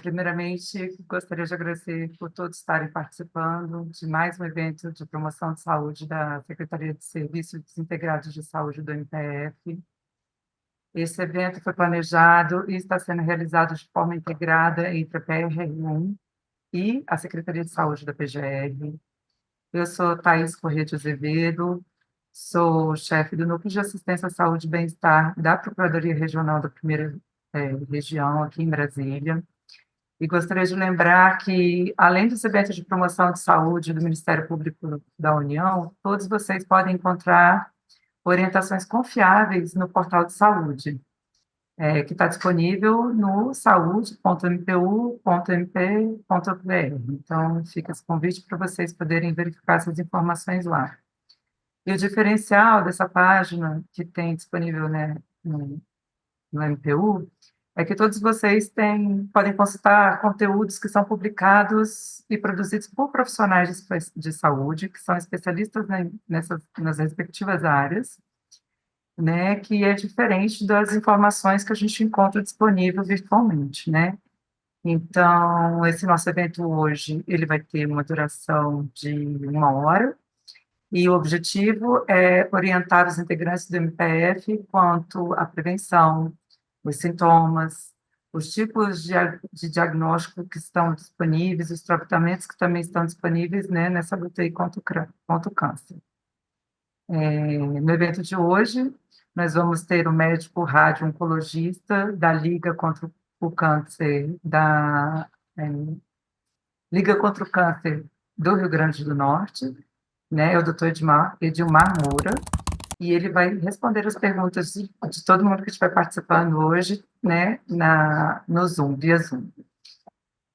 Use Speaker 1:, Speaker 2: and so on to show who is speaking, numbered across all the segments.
Speaker 1: Primeiramente, gostaria de agradecer por todos estarem participando de mais um evento de promoção de saúde da Secretaria de Serviços Integrados de Saúde do MPF. Esse evento foi planejado e está sendo realizado de forma integrada entre a PRR1 e a Secretaria de Saúde da PGR. Eu sou Thaís Corrêa de Azevedo, sou chefe do Núcleo de Assistência à Saúde e Bem-Estar da Procuradoria Regional da Primeira Região, aqui em Brasília. E gostaria de lembrar que, além dos eventos de promoção de saúde do Ministério Público da União, todos vocês podem encontrar orientações confiáveis no portal de saúde, que está disponível no saúde.mpu.mp.br. Então, fica esse convite para vocês poderem verificar essas informações lá. E o diferencial dessa página que tem disponível, né, no MPU é que todos vocês podem consultar conteúdos que são publicados e produzidos por profissionais de saúde, que são especialistas, né, nas respectivas áreas, né, que é diferente das informações que a gente encontra disponível virtualmente, né? Então, esse nosso evento hoje, ele vai ter uma duração de 1 hora, e o objetivo é orientar os integrantes do MPF quanto à prevenção, os sintomas, os tipos de diagnóstico que estão disponíveis, os tratamentos que também estão disponíveis, né, nessa luta aí contra o câncer. No evento de hoje, nós vamos ter o médico radio-oncologista da Liga contra o Câncer, Liga contra o Câncer do Rio Grande do Norte, né, é o doutor Edilmar Moura, e ele vai responder as perguntas de todo mundo que estiver participando hoje, né, no Zoom, via Zoom.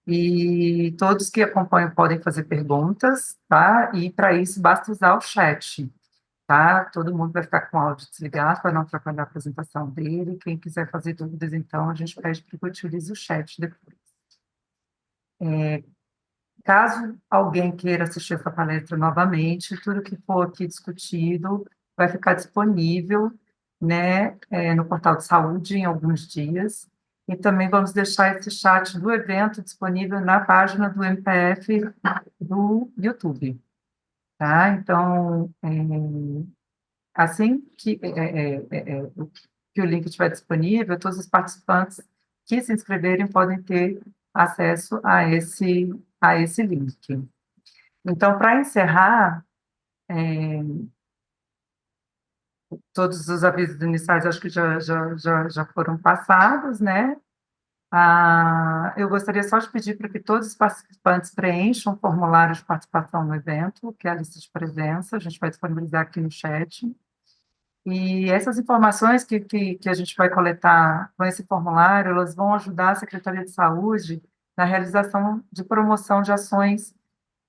Speaker 1: E todos que acompanham podem fazer perguntas, tá? E para isso basta usar o chat, tá? Todo mundo vai ficar com o áudio desligado para não atrapalhar a apresentação dele. Quem quiser fazer dúvidas, então, a gente pede para que utilize o chat depois. Caso alguém queira assistir essa palestra novamente, tudo que for aqui discutido vai ficar disponível, né, no portal de saúde em alguns dias, e também vamos deixar esse chat do evento disponível na página do MPF do YouTube, tá? Então, assim que o link estiver disponível, todos os participantes que se inscreverem podem ter acesso a esse link. Então, para encerrar, todos os avisos iniciais acho que já foram passados, né? Eu gostaria só de pedir para que todos os participantes preencham o formulário de participação no evento, que é a lista de presença, a gente vai disponibilizar aqui no chat. E essas informações que a gente vai coletar com esse formulário, elas vão ajudar a Secretaria de Saúde na realização de promoção de ações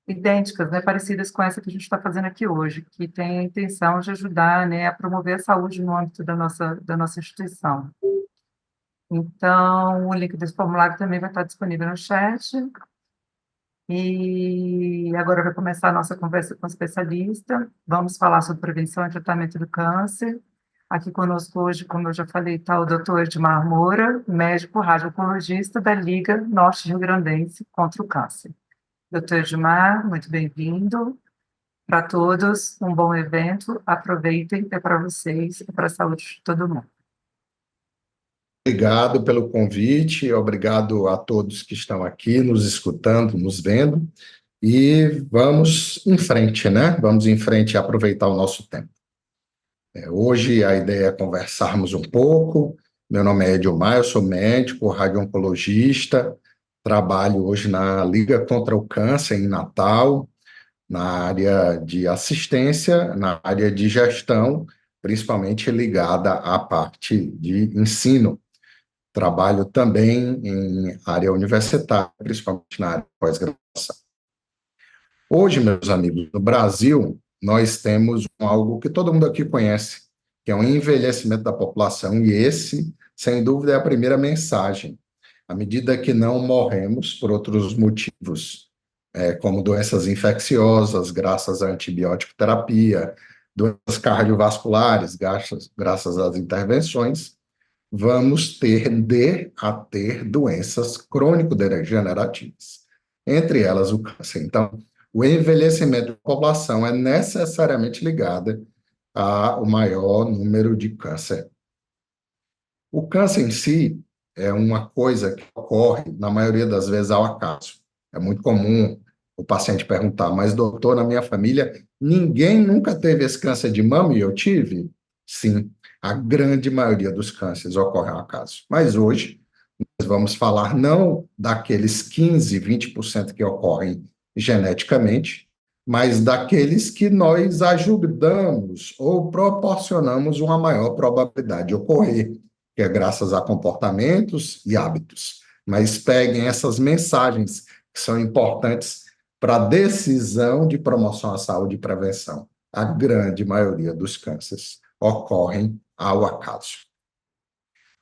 Speaker 1: idênticas, né, parecidas com essa que a gente está fazendo aqui hoje, que tem a intenção de ajudar, né, a promover a saúde no âmbito da nossa instituição. Então, o link desse formulário também vai estar disponível no chat. E agora vai começar a nossa conversa com o especialista. Vamos falar sobre prevenção e tratamento do câncer. Aqui conosco hoje, como eu já falei, está o doutor Edmar Moura, médico radio-oncologista da Liga Norte Rio-Grandense contra o Câncer. Doutor Edmar, muito bem-vindo. Para todos, um bom evento. Aproveitem, é para vocês, é para a saúde de todo mundo.
Speaker 2: Obrigado pelo convite, obrigado a todos que estão aqui nos escutando, nos vendo, e vamos em frente, né? Vamos em frente e aproveitar o nosso tempo. Hoje a ideia é conversarmos um pouco. Meu nome é Edilmar, eu sou médico, radio-oncologista, trabalho hoje na Liga contra o Câncer em Natal, na área de assistência, na área de gestão, principalmente ligada à parte de ensino. Trabalho também em área universitária, principalmente na área de pós-graduação. Hoje, meus amigos, no Brasil, nós temos algo que todo mundo aqui conhece, que é o envelhecimento da população, e esse, sem dúvida, é a primeira mensagem. À medida que não morremos por outros motivos, como doenças infecciosas, graças à antibiótico terapia, doenças cardiovasculares, graças às intervenções, vamos tender a ter doenças crônico-degenerativas, entre elas o câncer. Então, o envelhecimento da população é necessariamente ligado ao maior número de câncer. O câncer em si é uma coisa que ocorre, na maioria das vezes, ao acaso. É muito comum o paciente perguntar, mas doutor, na minha família, ninguém nunca teve esse câncer de mama e eu tive? Sim, a grande maioria dos cânceres ocorre ao acaso. Mas hoje, nós vamos falar não daqueles 15, 20% que ocorrem geneticamente, mas daqueles que nós ajudamos ou proporcionamos uma maior probabilidade de ocorrer, que é graças a comportamentos e hábitos. Mas peguem essas mensagens que são importantes para a decisão de promoção à saúde e prevenção. A grande maioria dos cânceres ocorrem ao acaso.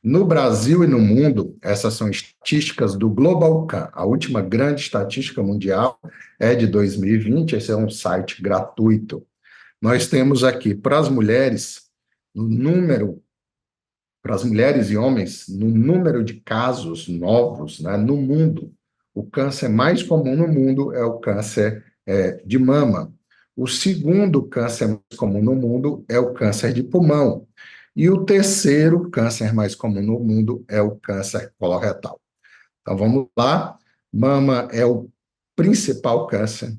Speaker 2: No Brasil e no mundo, essas são estatísticas do GlobalCan. A última grande estatística mundial é de 2020, esse é um site gratuito. Nós temos aqui, para as mulheres, no número, para as mulheres e homens, no número de casos novos, né, no mundo, o câncer mais comum no mundo é o câncer de mama. O segundo câncer mais comum no mundo é o câncer de pulmão. E o terceiro câncer mais comum no mundo é o câncer coloretal. Então vamos lá. Mama é o principal câncer.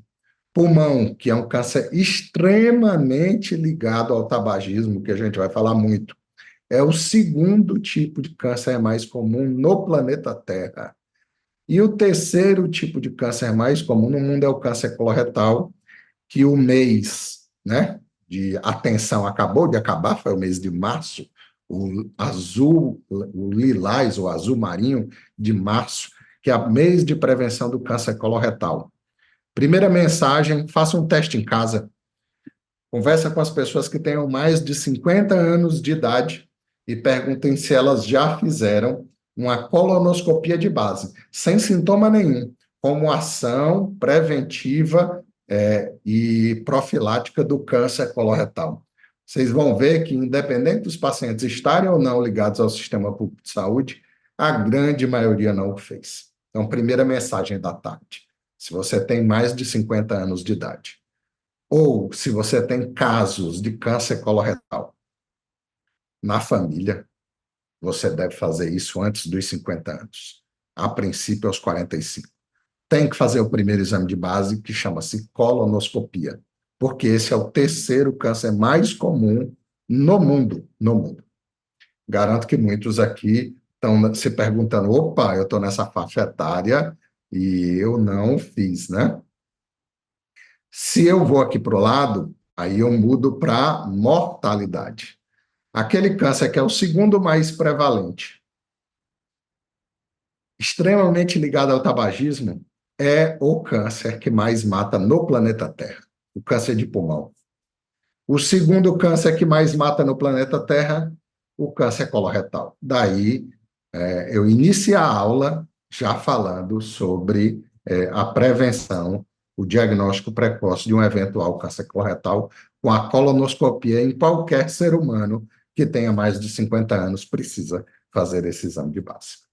Speaker 2: Pulmão, que é um câncer extremamente ligado ao tabagismo, que a gente vai falar muito, é o segundo tipo de câncer mais comum no planeta Terra. E o terceiro tipo de câncer mais comum no mundo é o câncer coloretal, que o mês, né, de atenção acabou de acabar, foi o mês de março, o azul, o lilás, o azul marinho de março, que é o mês de prevenção do câncer coloretal. Primeira mensagem, faça um teste em casa. Conversa com as pessoas que tenham mais de 50 anos de idade e perguntem se elas já fizeram uma colonoscopia de base, sem sintoma nenhum, como ação preventiva e profilática do câncer coloretal. Vocês vão ver que, independente dos pacientes estarem ou não ligados ao sistema público de saúde, a grande maioria não o fez. Então, primeira mensagem da tarde. Se você tem mais de 50 anos de idade, ou se você tem casos de câncer coloretal na família, você deve fazer isso antes dos 50 anos. A princípio, aos 45. Tem que fazer o primeiro exame de base, que chama-se colonoscopia, porque esse é o terceiro câncer mais comum no mundo. No mundo. Garanto que muitos aqui estão se perguntando, opa, eu estou nessa faixa etária e eu não fiz, né? Se eu vou aqui para o lado, aí eu mudo para mortalidade. Aquele câncer que é o segundo mais prevalente, extremamente ligado ao tabagismo, é o câncer que mais mata no planeta Terra, o câncer de pulmão. O segundo câncer que mais mata no planeta Terra, o câncer coloretal. Daí, eu inicio a aula já falando sobre a prevenção, o diagnóstico precoce de um eventual câncer coloretal com a colonoscopia em qualquer ser humano que tenha mais de 50 anos precisa fazer esse exame de base.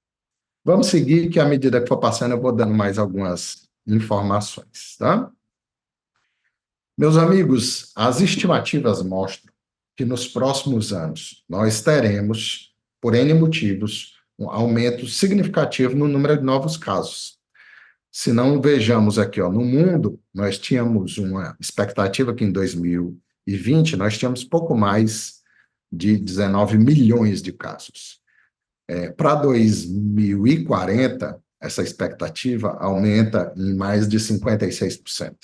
Speaker 2: Vamos seguir, que à medida que for passando eu vou dando mais algumas informações, tá? Meus amigos, as estimativas mostram que nos próximos anos nós teremos, por N motivos, um aumento significativo no número de novos casos. Se não vejamos aqui, ó, no mundo, nós tínhamos uma expectativa que em 2020 nós tínhamos pouco mais de 19 milhões de casos. Para 2040, essa expectativa aumenta em mais de 56%.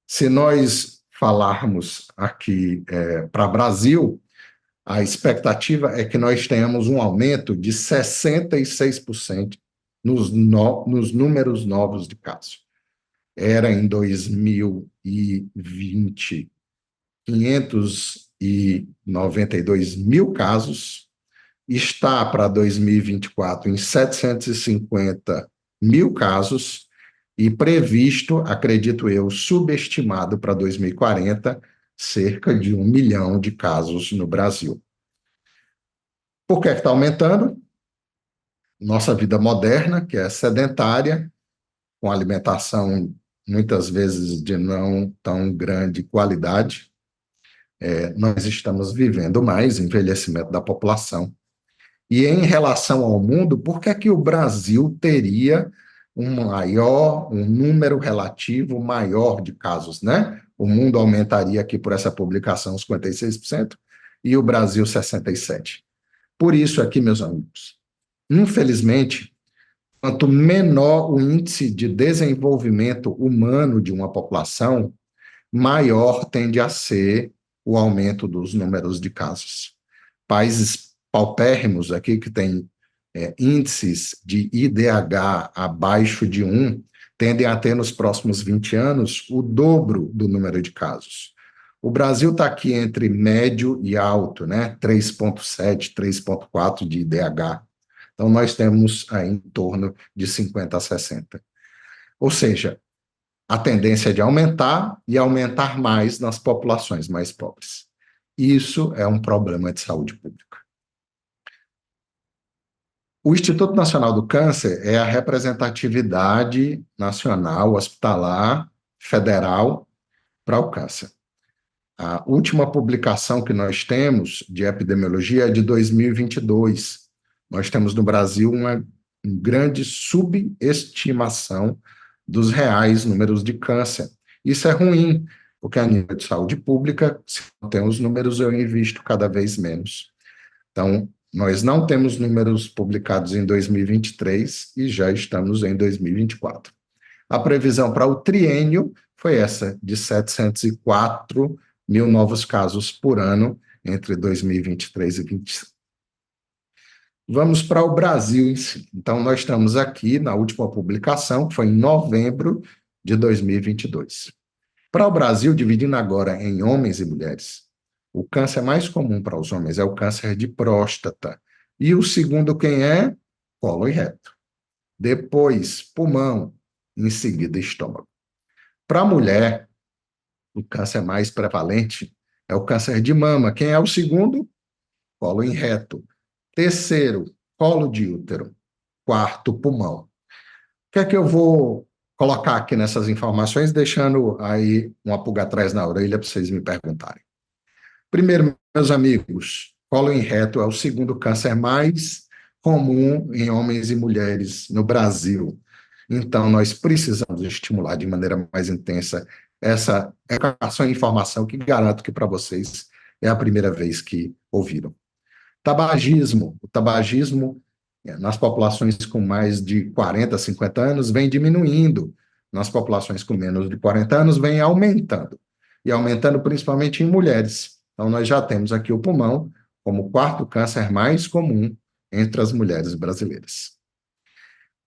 Speaker 2: Se nós falarmos aqui para o Brasil, a expectativa é que nós tenhamos um aumento de 66% nos números novos de casos. Era em 2020, 592 mil casos, está para 2024 em 750 mil casos, e previsto, acredito eu, subestimado para 2040, cerca de 1 milhão de casos no Brasil. Por que está aumentando? Nossa vida moderna, que é sedentária, com alimentação muitas vezes de não tão grande qualidade. Nós estamos vivendo mais envelhecimento da população. E em relação ao mundo, por que é que o Brasil teria um número relativo maior de casos, né? O mundo aumentaria aqui por essa publicação 56% e o Brasil 67%. Por isso aqui, meus amigos, infelizmente, quanto menor o índice de desenvolvimento humano de uma população, maior tende a ser o aumento dos números de casos. Países paupérrimos aqui, que têm índices de IDH abaixo de 1, tendem a ter nos próximos 20 anos o dobro do número de casos. O Brasil está aqui entre médio e alto, né? 3,7, 3,4 de IDH. Então, nós temos aí em torno de 50 a 60. Ou seja, a tendência é de aumentar e aumentar mais nas populações mais pobres. Isso é um problema de saúde pública. O Instituto Nacional do Câncer é a representatividade nacional, hospitalar, federal para o câncer. A última publicação que nós temos de epidemiologia é de 2022. Nós temos no Brasil uma grande subestimação dos reais números de câncer. Isso é ruim, porque a nível de saúde pública, se não tem os números, eu invisto cada vez menos. Então, nós não temos números publicados em 2023 e já estamos em 2024. A previsão para o triênio foi essa, de 704 mil novos casos por ano entre 2023 e 2025. Vamos para o Brasil em si. Então, nós estamos aqui na última publicação, que foi em novembro de 2022. Para o Brasil, dividindo agora em homens e mulheres, o câncer mais comum para os homens é o câncer de próstata. E o segundo quem é? Colo e reto. Depois, pulmão, em seguida, estômago. Para a mulher, o câncer mais prevalente é o câncer de mama. Quem é o segundo? Colo e reto. Terceiro, colo de útero. Quarto, pulmão. O que é que eu vou colocar aqui nessas informações, deixando aí uma pulga atrás na orelha para vocês me perguntarem. Primeiro, meus amigos, colo em reto é o segundo câncer mais comum em homens e mulheres no Brasil. Então, nós precisamos estimular de maneira mais intensa essa educação e informação que garanto que para vocês é a primeira vez que ouviram. Tabagismo. O tabagismo nas populações com mais de 40, 50 anos vem diminuindo. Nas populações com menos de 40 anos vem aumentando. E aumentando principalmente em mulheres. Então, nós já temos aqui o pulmão como o quarto câncer mais comum entre as mulheres brasileiras.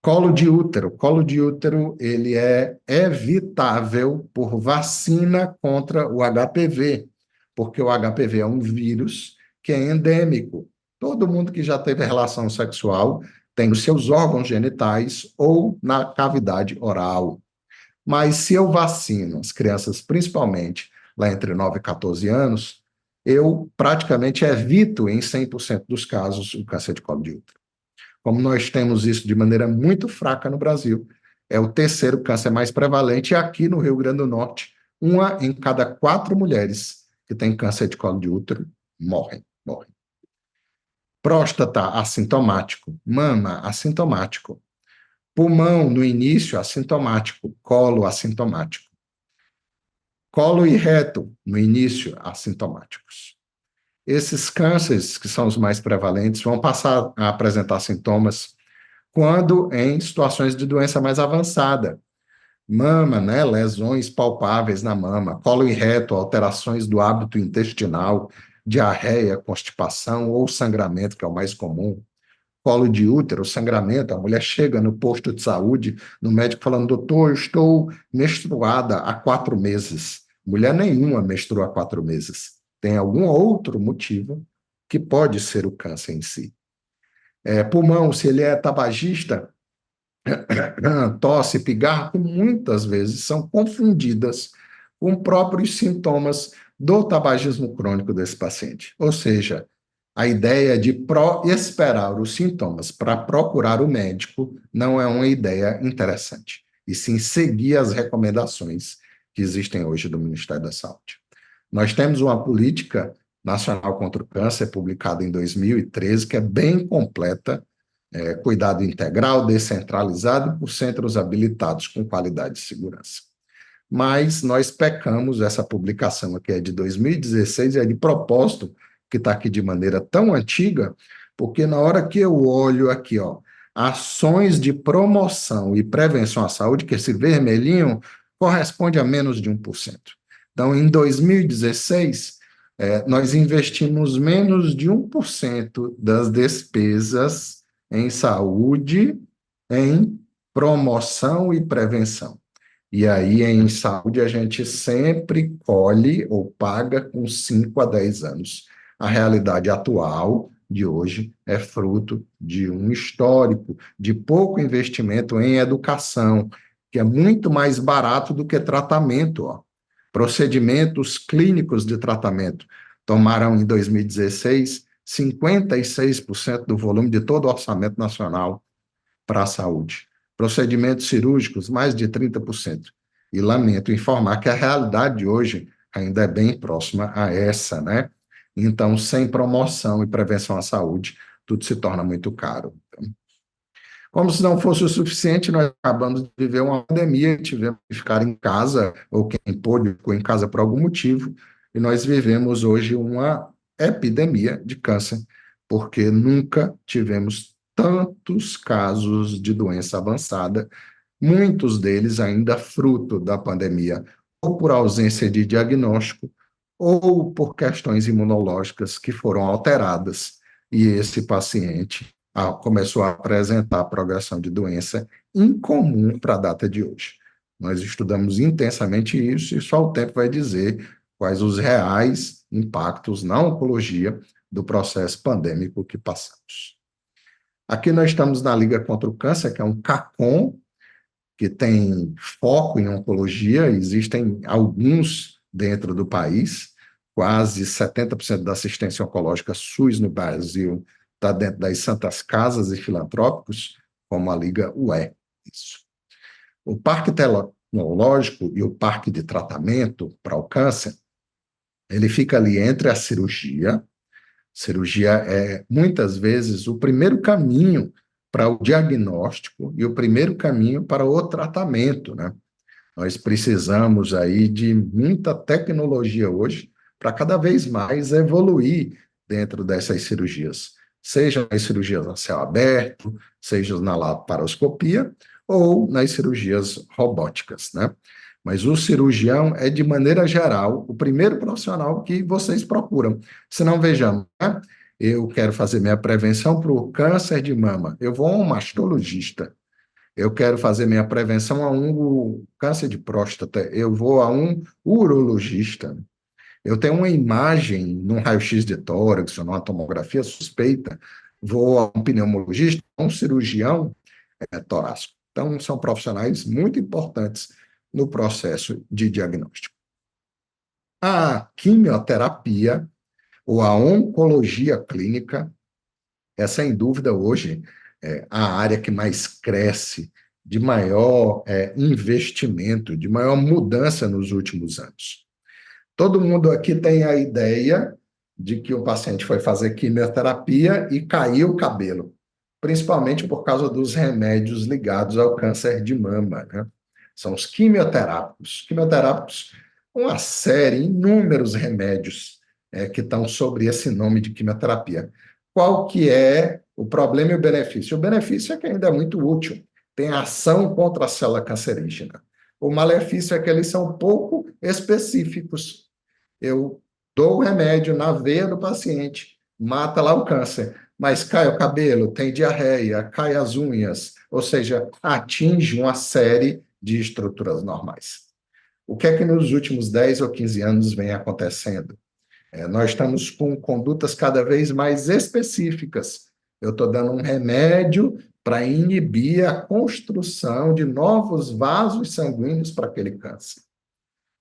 Speaker 2: Colo de útero. Colo de útero, ele é evitável por vacina contra o HPV, porque o HPV é um vírus que é endêmico. Todo mundo que já teve relação sexual tem os seus órgãos genitais ou na cavidade oral. Mas se eu vacino as crianças, principalmente lá entre 9 e 14 anos, eu praticamente evito em 100% dos casos o câncer de colo de útero. Como nós temos isso de maneira muito fraca no Brasil, é o terceiro câncer mais prevalente, e aqui no Rio Grande do Norte, 1 em cada 4 mulheres que tem câncer de colo de útero morrem. Próstata, assintomático. Mama, assintomático. Pulmão, no início, assintomático. Colo, assintomático. Colo e reto, no início, assintomáticos. Esses cânceres, que são os mais prevalentes, vão passar a apresentar sintomas quando em situações de doença mais avançada. Mama, né, lesões palpáveis na mama. Colo e reto, alterações do hábito intestinal, diarreia, constipação ou sangramento, que é o mais comum. Colo de útero, sangramento, a mulher chega no posto de saúde, no médico falando, doutor, eu estou menstruada há 4 meses. Mulher nenhuma menstrua há 4 meses. Tem algum outro motivo que pode ser o câncer em si. Pulmão, se ele é tabagista, tosse, pigarro, muitas vezes são confundidas com próprios sintomas do tabagismo crônico desse paciente. Ou seja, A ideia de esperar os sintomas para procurar o médico não é uma ideia interessante, e sim seguir as recomendações que existem hoje do Ministério da Saúde. Nós temos uma política nacional contra o câncer, publicada em 2013, que é bem completa, cuidado integral, descentralizado por centros habilitados com qualidade e segurança. Mas nós pecamos, essa publicação aqui é de 2016, e é de propósito que está aqui de maneira tão antiga, porque na hora que eu olho aqui, ó, ações de promoção e prevenção à saúde, que esse vermelhinho corresponde a menos de 1%. Então, em 2016, nós investimos menos de 1% das despesas em saúde, em promoção e prevenção. E aí, em saúde, a gente sempre colhe ou paga com 5 a 10 anos. A realidade atual de hoje é fruto de um histórico de pouco investimento em educação, que é muito mais barato do que tratamento. Ó. Procedimentos clínicos de tratamento tomaram, em 2016, 56% do volume de todo o orçamento nacional para a saúde. Procedimentos cirúrgicos, mais de 30%. E lamento informar que a realidade de hoje ainda é bem próxima a essa, né? Então, sem promoção e prevenção à saúde, tudo se torna muito caro. Como se não fosse o suficiente, nós acabamos de viver uma pandemia, tivemos que ficar em casa, ou quem pôde ficou em casa por algum motivo, e nós vivemos hoje uma epidemia de câncer, porque nunca tivemos tantos casos de doença avançada, muitos deles ainda fruto da pandemia, ou por ausência de diagnóstico, ou por questões imunológicas que foram alteradas, e esse paciente começou a apresentar progressão de doença incomum para a data de hoje. Nós estudamos intensamente isso e só o tempo vai dizer quais os reais impactos na oncologia do processo pandêmico que passamos. Aqui nós estamos na Liga contra o Câncer, que é um CACOM, que tem foco em oncologia, existem alguns dentro do país, quase 70% da assistência oncológica SUS no Brasil está dentro das santas casas e filantrópicos, como a Liga UE. Isso. O Parque Tecnológico e o Parque de Tratamento para o Câncer, ele fica ali entre a cirurgia. Cirurgia é, muitas vezes, o primeiro caminho para o diagnóstico e o primeiro caminho para o tratamento, né? Nós precisamos aí de muita tecnologia hoje para cada vez mais evoluir dentro dessas cirurgias, seja nas cirurgias a céu aberto, seja na laparoscopia ou nas cirurgias robóticas, né? Mas o cirurgião é, de maneira geral, o primeiro profissional que vocês procuram. Se não, vejamos, né? Eu quero fazer minha prevenção para o câncer de mama, eu vou a um mastologista. Eu quero fazer minha prevenção a um câncer de próstata, eu vou a um urologista. Eu tenho uma imagem num raio-x de tórax, ou numa tomografia suspeita, vou a um pneumologista, a um cirurgião torácico. Então, são profissionais muito importantes no processo de diagnóstico. A quimioterapia ou a oncologia clínica é, sem dúvida, hoje, a área que mais cresce, de maior investimento, de maior mudança nos últimos anos. Todo mundo aqui tem a ideia de que o paciente foi fazer quimioterapia e caiu o cabelo, principalmente por causa dos remédios ligados ao câncer de mama, né? São os quimioterápicos. Quimioterápicos, uma série, inúmeros remédios que estão sobre esse nome de quimioterapia. Qual que é o problema e o benefício? O benefício é que ainda é muito útil, tem ação contra a célula cancerígena. O malefício é que eles são pouco específicos. Eu dou o remédio na veia do paciente, mata lá o câncer, mas cai o cabelo, tem diarreia, cai as unhas, ou seja, atinge uma série de estruturas normais. O que é que nos últimos 10 ou 15 anos vem acontecendo? Nós estamos com condutas cada vez mais específicas. Eu estou dando um remédio para inibir a construção de novos vasos sanguíneos para aquele câncer.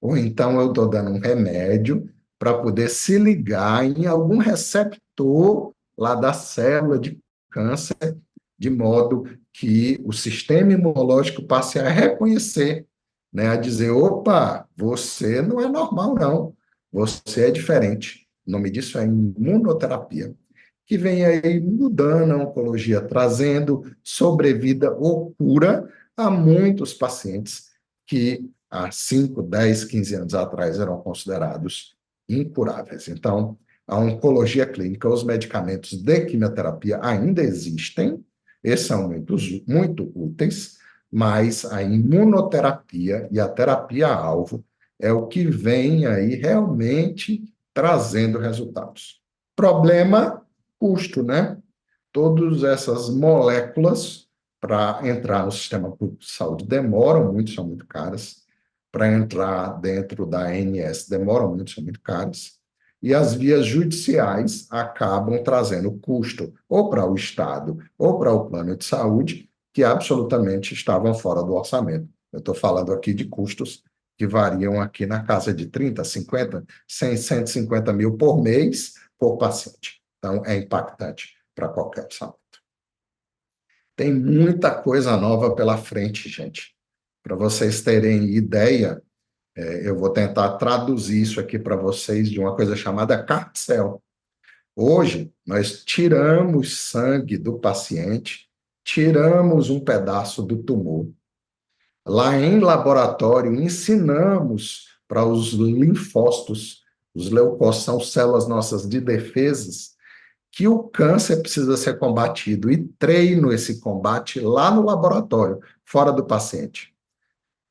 Speaker 2: Ou então eu estou dando um remédio para poder se ligar em algum receptor lá da célula de câncer, de modo que o sistema imunológico passe a reconhecer, né, a dizer, opa, você não é normal, não, você é diferente. O nome disso é imunoterapia, que vem aí mudando a oncologia, trazendo sobrevida ou cura a muitos pacientes que há 5, 10, 15 anos atrás eram considerados incuráveis. Então, a oncologia clínica, os medicamentos de quimioterapia ainda existem, esses são muito úteis, mas a imunoterapia e a terapia-alvo é o que vem aí realmente trazendo resultados. Problema, custo, né? Todas essas moléculas para entrar no sistema público de saúde demoram muito, são muito caras. Para entrar dentro da ANS demoram muito, são muito caras. E as vias judiciais acabam trazendo custo ou para o Estado ou para o plano de saúde, que absolutamente estavam fora do orçamento. Eu estou falando aqui de custos que variam aqui na casa de 30, 50, 100, 150 mil por mês por paciente. Então, é impactante para qualquer orçamento. Tem muita coisa nova pela frente, gente. Para vocês terem ideia, eu vou tentar traduzir isso aqui para vocês de uma coisa chamada carcel. Hoje, nós tiramos sangue do paciente, tiramos um pedaço do tumor. Lá em laboratório, ensinamos para os linfócitos, os leucócitos, são células nossas de defesas, que o câncer precisa ser combatido e treino esse combate lá no laboratório, fora do paciente.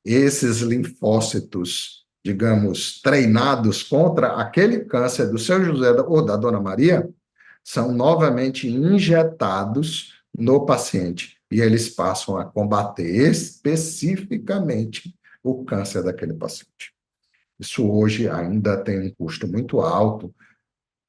Speaker 2: Esses linfócitos, digamos, treinados contra aquele câncer do seu José ou da Dona Maria, são novamente injetados no paciente e eles passam a combater especificamente o câncer daquele paciente. Isso hoje ainda tem um custo muito alto,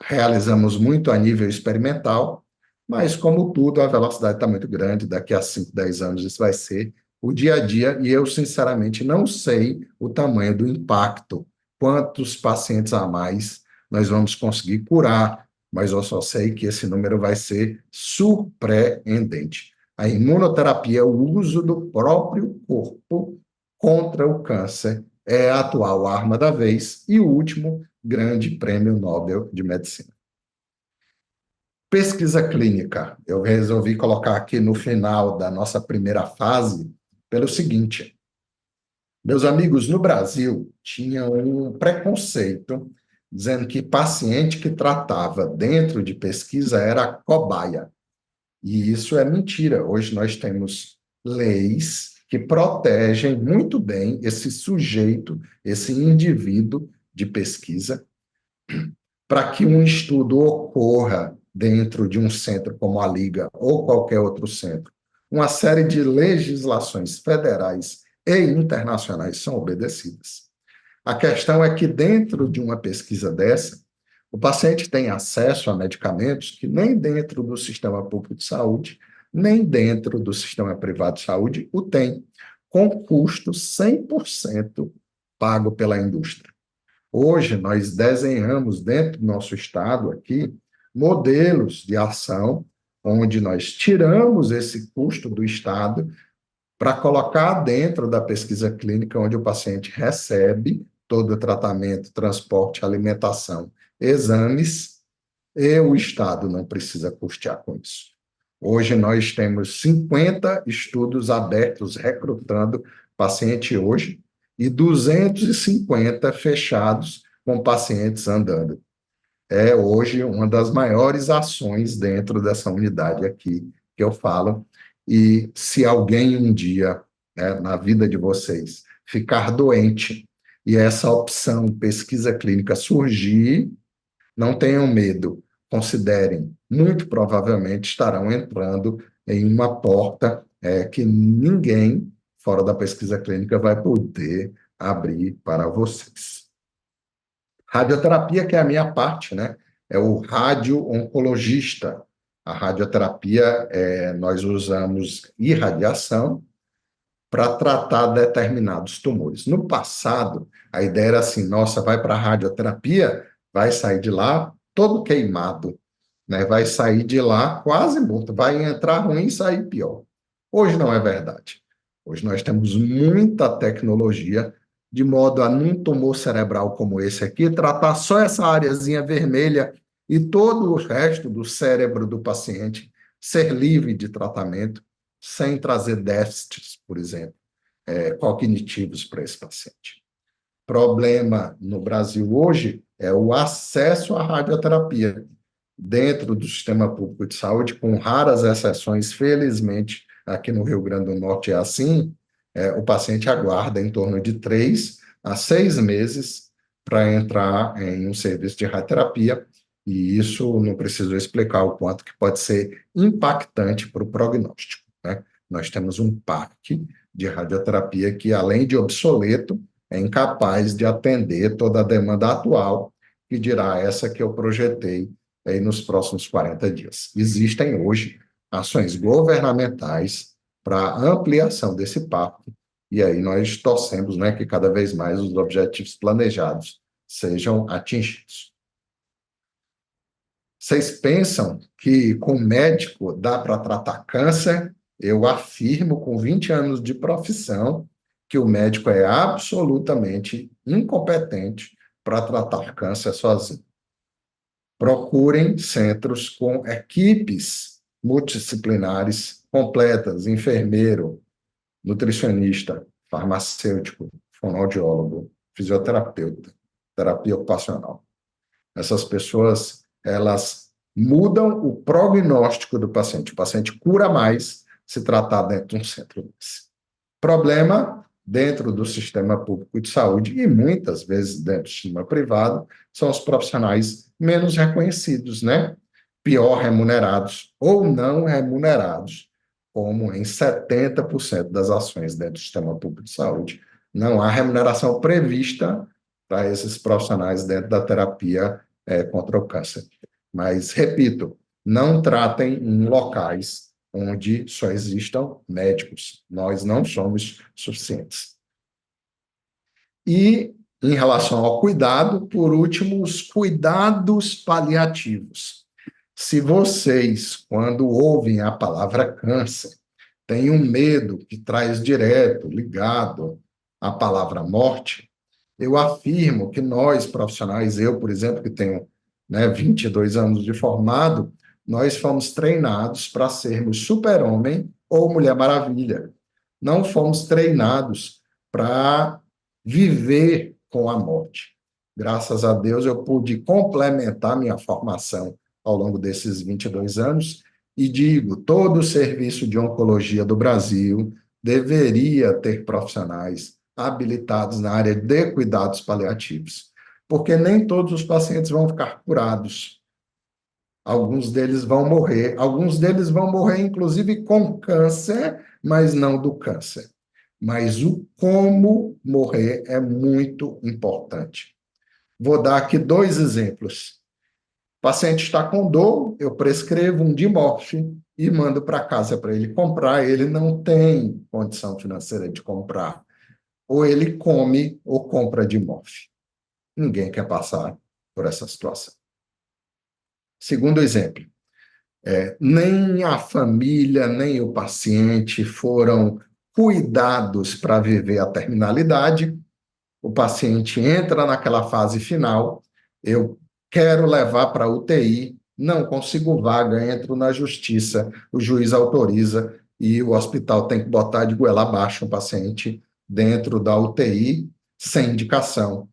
Speaker 2: realizamos muito a nível experimental, mas, como tudo, a velocidade está muito grande. Daqui a 5, 10 anos, isso vai ser o dia a dia, e eu, sinceramente, não sei o tamanho do impacto, quantos pacientes a mais nós vamos conseguir curar, mas eu só sei que esse número vai ser surpreendente. A imunoterapia, o uso do próprio corpo contra o câncer, é a atual arma da vez e o último grande prêmio Nobel de Medicina. Pesquisa clínica. Eu resolvi colocar aqui no final da nossa primeira fase pelo seguinte: meus amigos, no Brasil tinha um preconceito dizendo que paciente que tratava dentro de pesquisa era cobaia. E isso é mentira. Hoje nós temos leis que protegem muito bem esse sujeito, esse indivíduo de pesquisa, para que um estudo ocorra dentro de um centro como a Liga ou qualquer outro centro. Uma série de legislações federais e internacionais são obedecidas. A questão é que, dentro de uma pesquisa dessa, o paciente tem acesso a medicamentos que nem dentro do sistema público de saúde, nem dentro do sistema privado de saúde o tem, com custo 100% pago pela indústria. Hoje, nós desenhamos dentro do nosso estado aqui modelos de ação onde nós tiramos esse custo do estado para colocar dentro da pesquisa clínica, onde o paciente recebe todo o tratamento, transporte, alimentação, exames, e o estado não precisa custear com isso. Hoje nós temos 50 estudos abertos recrutando paciente hoje e 250 fechados com pacientes andando. É hoje uma das maiores ações dentro dessa unidade aqui que eu falo. E se alguém um dia, né, na vida de vocês, ficar doente e essa opção pesquisa clínica surgir, não tenham medo, considerem, muito provavelmente estarão entrando em uma porta que ninguém fora da pesquisa clínica vai poder abrir para vocês. Radioterapia, que é a minha parte, né? É o radio-oncologista. A radioterapia, nós usamos irradiação para tratar determinados tumores. No passado, a ideia era assim, nossa, vai para a radioterapia, vai sair de lá todo queimado, né? Vai sair de lá quase morto, vai entrar ruim e sair pior. Hoje não é verdade. Hoje nós temos muita tecnologia, de modo a, num tumor cerebral como esse aqui, tratar só essa areazinha vermelha e todo o resto do cérebro do paciente ser livre de tratamento, sem trazer déficits, por exemplo, cognitivos para esse paciente. Problema no Brasil hoje é o acesso à radioterapia dentro do sistema público de saúde, com raras exceções, felizmente, aqui no Rio Grande do Norte é assim, o paciente aguarda em torno de 3 a 6 meses para entrar em um serviço de radioterapia, e isso não preciso explicar o quanto que pode ser impactante para o prognóstico, né? Nós temos um parque de radioterapia que, além de obsoleto, é incapaz de atender toda a demanda atual, que dirá essa que eu projetei aí nos próximos 40 dias. Existem hoje ações governamentais para ampliação desse parque, e aí nós torcemos, né, que cada vez mais os objetivos planejados sejam atingidos. Vocês pensam que com médico dá para tratar câncer? Eu afirmo com 20 anos de profissão que o médico é absolutamente incompetente para tratar câncer sozinho. Procurem centros com equipes multidisciplinares completas, enfermeiro, nutricionista, farmacêutico, fonoaudiólogo, fisioterapeuta, terapia ocupacional. Essas pessoas, elas mudam o prognóstico do paciente. O paciente cura mais se tratar dentro de um centro desse. Problema dentro do sistema público de saúde e muitas vezes dentro do sistema privado são os profissionais menos reconhecidos, né? Pior remunerados ou não remunerados, como em 70% das ações dentro do sistema público de saúde. Não há remuneração prevista para esses profissionais dentro da terapia contra o câncer. Mas, repito, não tratem em locais onde só existam médicos. Nós não somos suficientes. E, em relação ao cuidado, por último, os cuidados paliativos. Se vocês, quando ouvem a palavra câncer, têm um medo que traz direto, ligado à palavra morte, eu afirmo que nós, profissionais, eu, por exemplo, que tenho 22 anos de formado, nós fomos treinados para sermos super-homem ou Mulher Maravilha. Não fomos treinados para viver com a morte. Graças a Deus, eu pude complementar minha formação ao longo desses 22 anos e digo, todo o serviço de oncologia do Brasil deveria ter profissionais habilitados na área de cuidados paliativos, porque nem todos os pacientes vão ficar curados. Alguns deles vão morrer, inclusive, com câncer, mas não do câncer. Mas o como morrer é muito importante. Vou dar aqui 2 exemplos. O paciente está com dor, eu prescrevo um Dimorf e mando para casa para ele comprar. Ele não tem condição financeira de comprar. Ou ele come ou compra Dimorf. Ninguém quer passar por essa situação. Segundo exemplo, nem a família, nem o paciente foram cuidados para viver a terminalidade. O paciente entra naquela fase final, eu quero levar para a UTI, não consigo vaga, entro na justiça, o juiz autoriza e o hospital tem que botar de goela abaixo um paciente dentro da UTI sem indicação,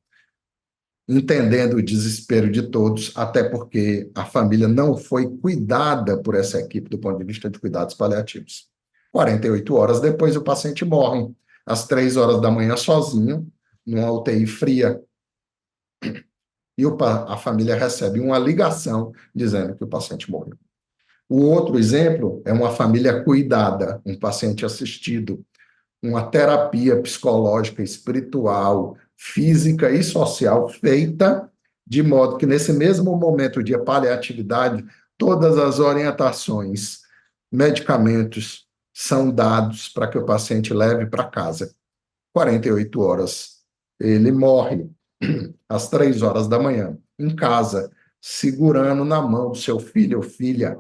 Speaker 2: entendendo o desespero de todos, até porque a família não foi cuidada por essa equipe do ponto de vista de cuidados paliativos. 48 horas depois, o paciente morre, às 3 horas da manhã, sozinho, numa UTI fria, e a família recebe uma ligação dizendo que o paciente morreu. O outro exemplo é uma família cuidada, um paciente assistido, uma terapia psicológica, espiritual, física e social feita de modo que, nesse mesmo momento de paliatividade, todas as orientações, medicamentos são dados para que o paciente leve para casa. 48 horas, ele morre. às 3 horas da manhã, em casa, segurando na mão do seu filho ou filha,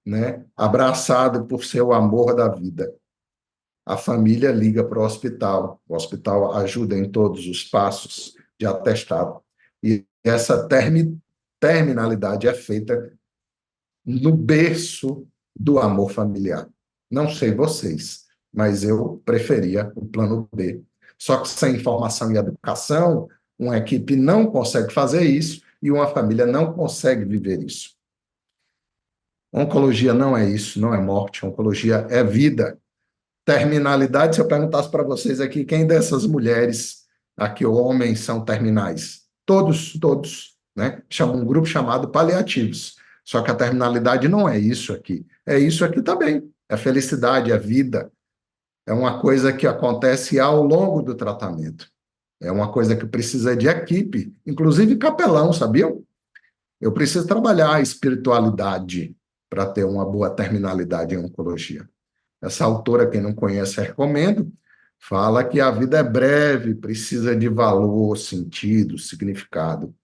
Speaker 2: né? Abraçado por seu amor da vida. A família liga para o hospital ajuda em todos os passos de atestado. E essa terminalidade é feita no berço do amor familiar. Não sei vocês, mas eu preferia o plano B. Só que sem informação e educação, uma equipe não consegue fazer isso e uma família não consegue viver isso. Oncologia não é isso, não é morte, oncologia é vida. Terminalidade, se eu perguntasse para vocês aqui, quem dessas mulheres aqui, ou homens, são terminais? Todos, todos, né? Chama um grupo chamado paliativos. Só que a terminalidade não é isso aqui. É isso aqui também. É felicidade, é vida. É uma coisa que acontece ao longo do tratamento. É uma coisa que precisa de equipe, inclusive capelão, sabiam? Eu preciso trabalhar a espiritualidade para ter uma boa terminalidade em oncologia. Essa autora, quem não conhece, recomendo, fala que a vida é breve, precisa de valor, sentido, significado.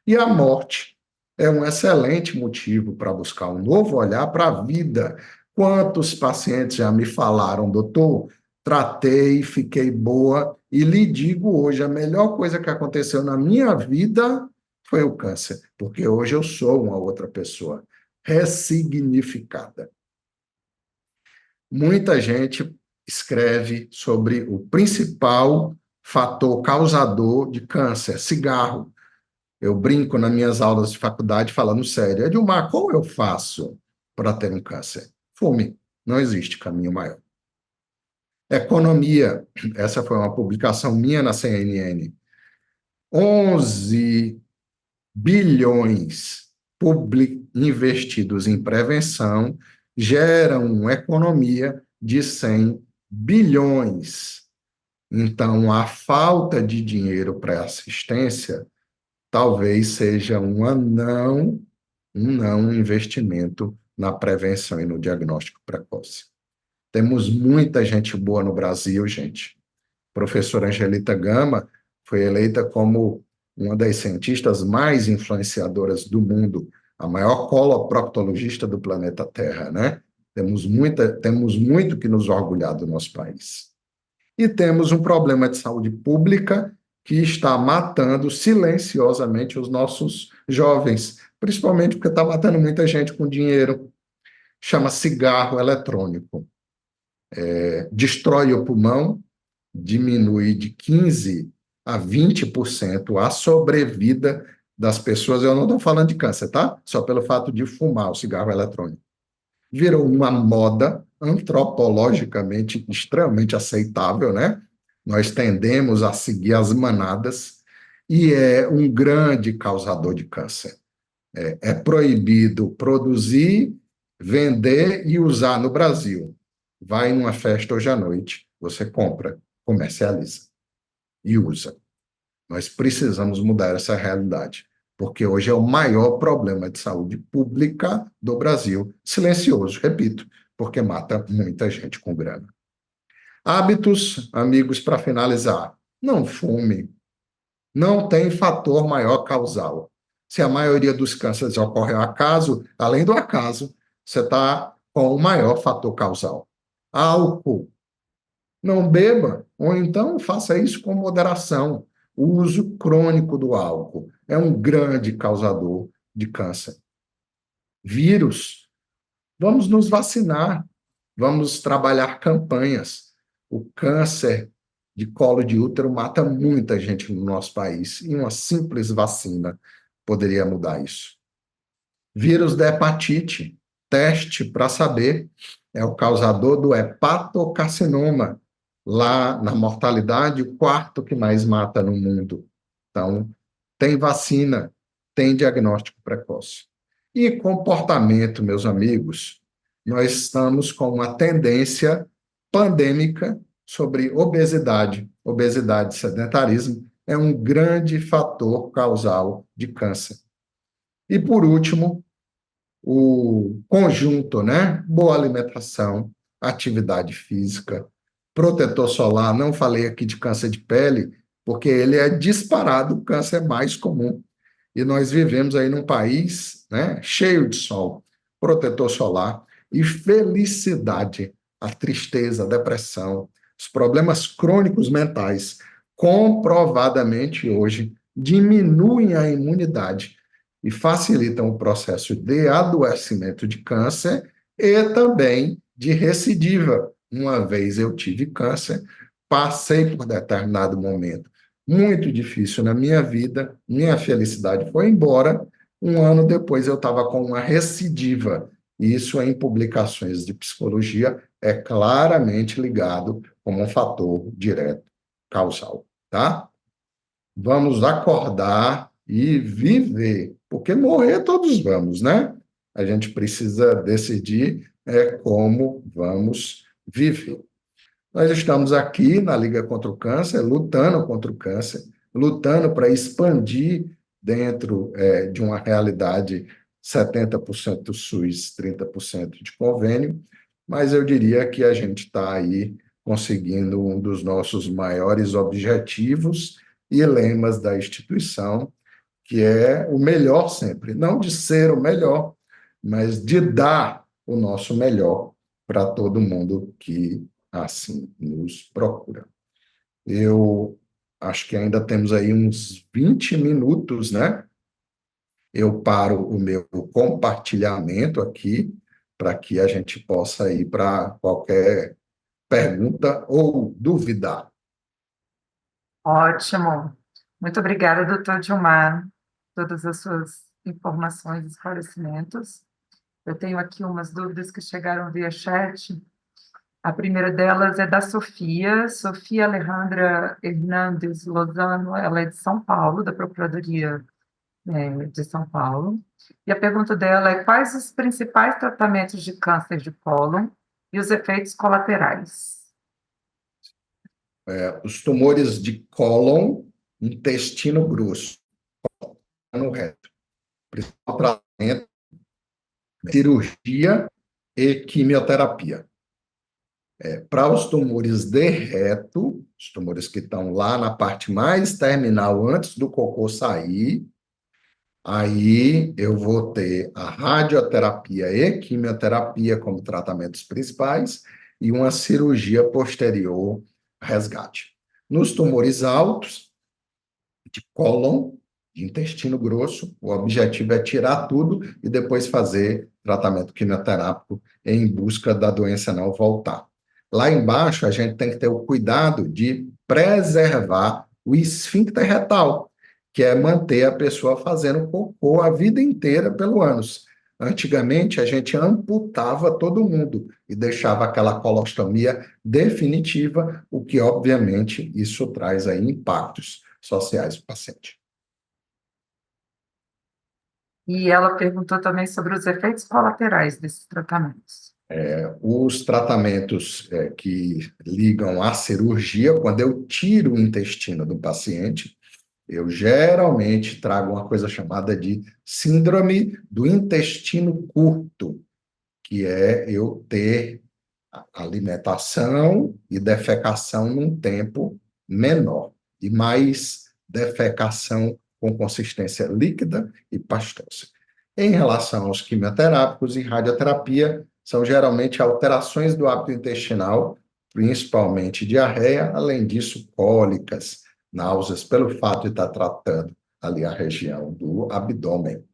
Speaker 2: E a morte é um excelente motivo para buscar um novo olhar para a vida. Quantos pacientes já me falaram, doutor, tratei, fiquei boa, e lhe digo hoje, a melhor coisa que aconteceu na minha vida foi o câncer, porque hoje eu sou uma outra pessoa, ressignificada. Muita gente escreve sobre o principal fator causador de câncer, cigarro. Eu brinco nas minhas aulas de faculdade falando sério. Edilmar, como eu faço para ter um câncer? Fume. Não existe caminho maior. Economia. Essa foi uma publicação minha na CNN. 11 bilhões investidos em prevenção geram uma economia de 100 bilhões. Então, a falta de dinheiro para assistência talvez seja um não investimento na prevenção e no diagnóstico precoce. Temos muita gente boa no Brasil, gente. A professora Angelita Gama foi eleita como uma das cientistas mais influenciadoras do mundo, a maior coloproctologista do planeta Terra, né? Temos muito que nos orgulhar do nosso país. E temos um problema de saúde pública que está matando silenciosamente os nossos jovens, principalmente porque está matando muita gente com dinheiro. Chama cigarro eletrônico. Destrói o pulmão, diminui de 15 a 20% a sobrevida das pessoas. Eu não estou falando de câncer, tá? Só pelo fato de fumar o cigarro eletrônico. Virou uma moda antropologicamente extremamente aceitável, né? Nós tendemos a seguir as manadas e é um grande causador de câncer. É proibido produzir, vender e usar no Brasil. Vai numa festa hoje à noite, você compra, comercializa e usa. Nós precisamos mudar essa realidade, porque hoje é o maior problema de saúde pública do Brasil, silencioso, repito, porque mata muita gente com grana. Hábitos, amigos, para finalizar. Não fume. Não tem fator maior causal. Se a maioria dos cânceres ocorre ao acaso, além do acaso, você está com o maior fator causal. Álcool. Não beba, ou então faça isso com moderação. O uso crônico do álcool é um grande causador de câncer. Vírus. Vamos nos vacinar, vamos trabalhar campanhas. O câncer de colo de útero mata muita gente no nosso país e uma simples vacina poderia mudar isso. Vírus da hepatite, teste para saber, é o causador do hepatocarcinoma. Lá na mortalidade, o quarto que mais mata no mundo. Então, tem vacina, tem diagnóstico precoce. E comportamento, meus amigos, nós estamos com uma tendência pandêmica sobre obesidade. Obesidade e sedentarismo é um grande fator causal de câncer. E, por último, o conjunto, né? Boa alimentação, atividade física, protetor solar. Não falei aqui de câncer de pele, porque ele é disparado o câncer mais comum. E nós vivemos aí num país, né, cheio de sol, protetor solar e felicidade. A tristeza, a depressão, os problemas crônicos mentais, comprovadamente hoje, diminuem a imunidade e facilitam o processo de adoecimento de câncer e também de recidiva. Uma vez eu tive câncer, passei por determinado momento muito difícil na minha vida, minha felicidade foi embora. Um ano depois eu estava com uma recidiva. Isso em publicações de psicologia é claramente ligado como um fator direto causal, tá? Vamos acordar e viver, porque morrer todos vamos, né? A gente precisa decidir como vamos viver. Nós estamos aqui na Liga contra o Câncer, lutando contra o câncer, lutando para expandir dentro de uma realidade 70% SUS, 30% de convênio, mas eu diria que a gente está aí conseguindo um dos nossos maiores objetivos e lemas da instituição, que é o melhor sempre, não de ser o melhor, mas de dar o nosso melhor para todo mundo que assim nos procura. Eu acho que ainda temos aí uns 20 minutos, né? Eu paro o meu compartilhamento aqui para que a gente possa ir para qualquer pergunta ou duvidar.
Speaker 1: Ótimo. Muito obrigada, doutor Gilmar, todas as suas informações e esclarecimentos. Eu tenho aqui umas dúvidas que chegaram via chat. A primeira delas é da Sofia, Sofia Alejandra Hernandes Lozano, ela é de São Paulo, da Procuradoria, de São Paulo. E a pergunta dela é: quais os principais tratamentos de câncer de cólon e os efeitos colaterais?
Speaker 2: Os tumores de cólon, intestino grosso, no reto. Principal tratamento, cirurgia e quimioterapia. Para os tumores de reto, os tumores que estão lá na parte mais terminal, antes do cocô sair, aí eu vou ter a radioterapia e quimioterapia como tratamentos principais e uma cirurgia posterior resgate. Nos tumores altos, de cólon, de intestino grosso, o objetivo é tirar tudo e depois fazer tratamento quimioterápico em busca da doença não voltar. Lá embaixo, a gente tem que ter o cuidado de preservar o esfíncter retal, que é manter a pessoa fazendo cocô a vida inteira pelo ânus. Antigamente, a gente amputava todo mundo e deixava aquela colostomia definitiva, o que, obviamente, isso traz aí impactos sociais para o paciente.
Speaker 1: E ela perguntou também sobre os efeitos colaterais desses tratamentos.
Speaker 2: Os tratamentos que ligam à cirurgia, quando eu tiro o intestino do paciente, eu geralmente trago uma coisa chamada de síndrome do intestino curto, que é eu ter alimentação e defecação num tempo menor, e mais defecação com consistência líquida e pastosa. Em relação aos quimioterápicos e radioterapia, são geralmente alterações do hábito intestinal, principalmente diarreia, além disso, cólicas, náuseas, pelo fato de estar tratando ali a região do abdômen.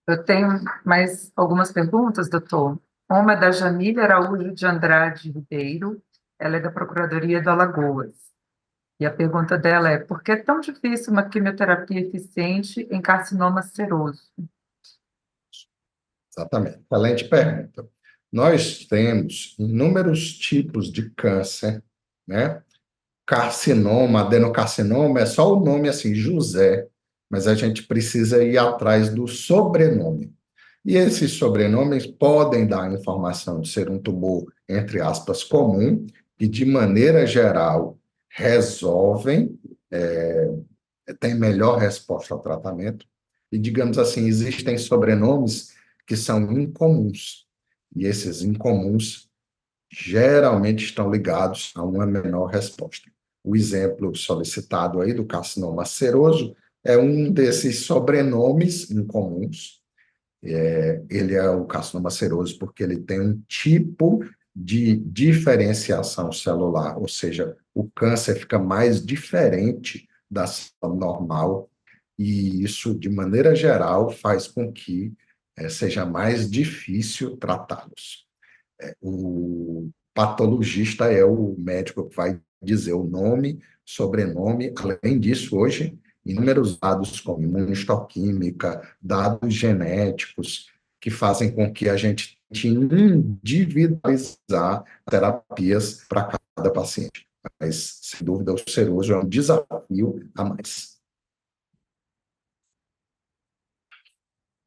Speaker 1: Eu tenho mais algumas perguntas, doutor. Uma é da Jamília Araújo de Andrade Ribeiro, ela é da Procuradoria de Alagoas. E a pergunta dela é: por que é tão difícil uma quimioterapia eficiente em carcinoma seroso?
Speaker 2: Exatamente. Excelente pergunta. Nós temos inúmeros tipos de câncer, né? Carcinoma, adenocarcinoma, é só o nome assim, José, mas a gente precisa ir atrás do sobrenome. E esses sobrenomes podem dar a informação de ser um tumor, entre aspas, comum, e de maneira geral resolvem, tem melhor resposta ao tratamento. E, digamos assim, existem sobrenomes que são incomuns. E esses incomuns geralmente estão ligados a uma menor resposta. O exemplo solicitado aí do carcinoma seroso é um desses sobrenomes incomuns. Ele é o carcinoma seroso porque ele tem um tipo de diferenciação celular, ou seja, o câncer fica mais diferente da célula normal, e isso, de maneira geral, faz com que seja mais difícil tratá-los. O patologista é o médico que vai dizer o nome, sobrenome. Além disso, hoje, inúmeros dados como imunistoquímica, dados genéticos, que fazem com que a gente tente individualizar terapias para cada paciente. Mas, sem dúvida, o seroso é um desafio a mais.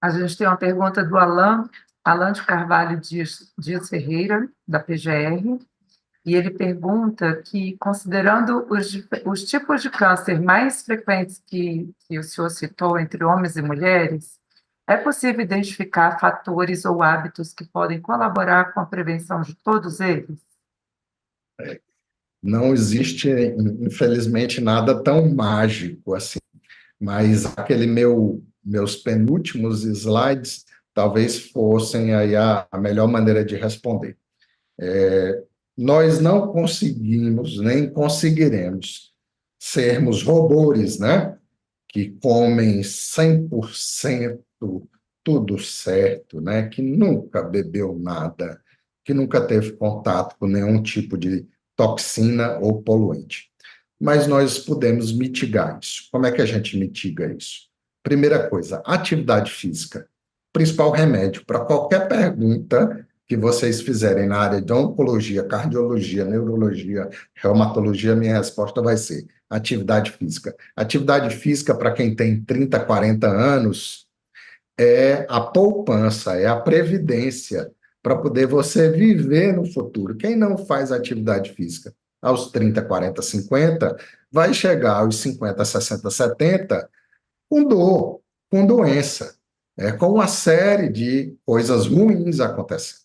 Speaker 1: A gente tem uma pergunta do Alan de Carvalho Dias Ferreira, da PGR, e ele pergunta que, considerando os tipos de câncer mais frequentes que o senhor citou entre homens e mulheres, é possível identificar fatores ou hábitos que podem colaborar com a prevenção de todos eles?
Speaker 2: Não existe, infelizmente, nada tão mágico assim. Mas meus penúltimos slides talvez fossem aí a melhor maneira de responder. Nós não conseguimos, nem conseguiremos sermos robôs, né? Que comem 100% tudo certo, né? Que nunca bebeu nada, que nunca teve contato com nenhum tipo de toxina ou poluente. Mas nós podemos mitigar isso. Como é que a gente mitiga isso? Primeira coisa, atividade física. Principal remédio para qualquer pergunta que vocês fizerem na área de oncologia, cardiologia, neurologia, reumatologia, minha resposta vai ser atividade física. Atividade física, para quem tem 30, 40 anos, é a poupança, é a previdência para poder você viver no futuro. Quem não faz atividade física aos 30, 40, 50, vai chegar aos 50, 60, 70 com dor, com doença, com uma série de coisas ruins acontecendo.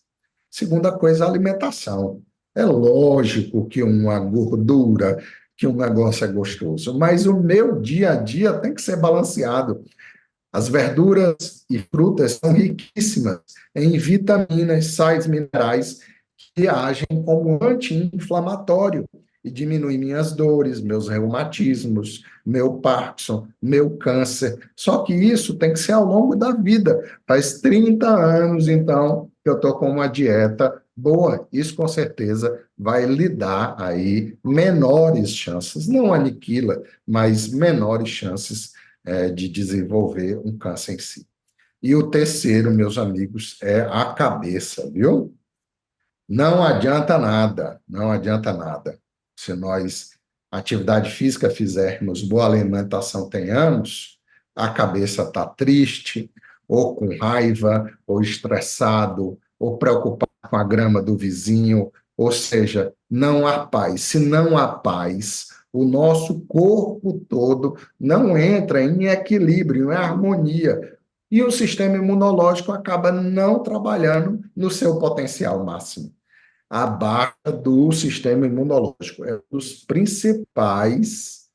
Speaker 2: Segunda coisa, a alimentação. É lógico que uma gordura, que um negócio é gostoso, mas o meu dia a dia tem que ser balanceado. As verduras e frutas são riquíssimas em vitaminas, sais minerais que agem como anti-inflamatório e diminuem minhas dores, meus reumatismos, meu Parkinson, meu câncer. Só que isso tem que ser ao longo da vida. Faz 30 anos, então, que eu estou com uma dieta boa. Isso, com certeza, vai lhe dar aí menores chances, não aniquila, mas menores chances de desenvolver um câncer em si. E o terceiro, meus amigos, é a cabeça, viu? Não adianta nada, não adianta nada. Se nós, atividade física, fizermos, boa alimentação tenhamos, a cabeça está triste, ou com raiva, ou estressado, ou preocupado com a grama do vizinho, ou seja, não há paz. Se não há paz, o nosso corpo todo não entra em equilíbrio, em harmonia, e o sistema imunológico acaba não trabalhando no seu potencial máximo. A baixa do sistema imunológico é um dos principais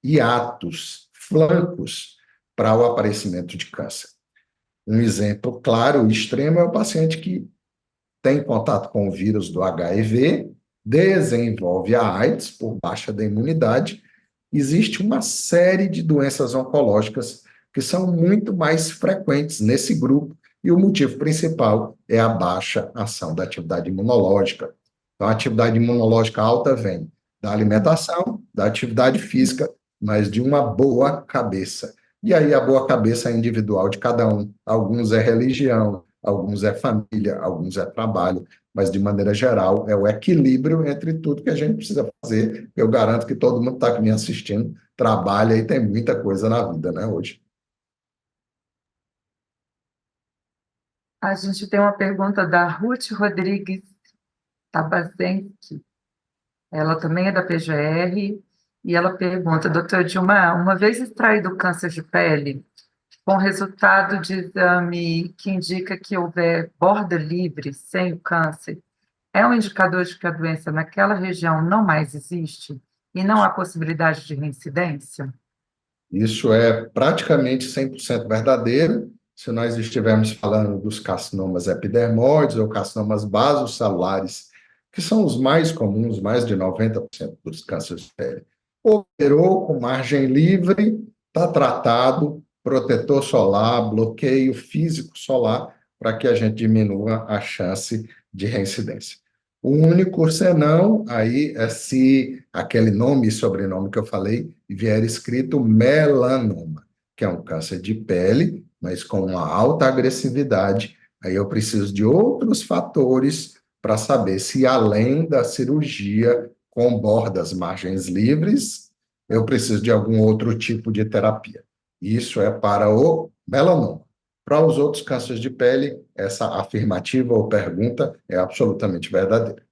Speaker 2: hiatos, flancos para o aparecimento de câncer. Um exemplo claro e extremo é o paciente que tem contato com o vírus do HIV, desenvolve a AIDS por baixa da imunidade. Existe uma série de doenças oncológicas que são muito mais frequentes nesse grupo, e o motivo principal é a baixa ação da atividade imunológica. Então, a atividade imunológica alta vem da alimentação, da atividade física, mas de uma boa cabeça. E aí, a boa cabeça é individual de cada um. Alguns é religião, alguns é família, alguns é trabalho, mas de maneira geral é o equilíbrio entre tudo que a gente precisa fazer. Eu garanto que todo mundo está aqui me assistindo, trabalha e tem muita coisa na vida, né, hoje.
Speaker 1: A gente tem uma pergunta da Ruth Rodrigues Tabazenki. Ela também é da PGR e ela pergunta, doutor Dilma, uma vez extraído o câncer de pele, com resultado de exame que indica que houver borda livre sem o câncer, é um indicador de que a doença naquela região não mais existe e não há possibilidade de reincidência?
Speaker 2: Isso é praticamente 100% verdadeiro se nós estivermos falando dos carcinomas epidermoides ou carcinomas basocelulares, que são os mais comuns, mais de 90% dos cânceres de pele. Operou com margem livre, está tratado, protetor solar, bloqueio físico solar, para que a gente diminua a chance de reincidência. O único senão aí é se aquele nome e sobrenome que eu falei vier escrito melanoma, que é um câncer de pele, mas com uma alta agressividade. Aí eu preciso de outros fatores para saber se, além da cirurgia com bordas margens livres, eu preciso de algum outro tipo de terapia. Isso é para o melanoma. Para os outros cânceres de pele, essa afirmativa ou pergunta é absolutamente verdadeira.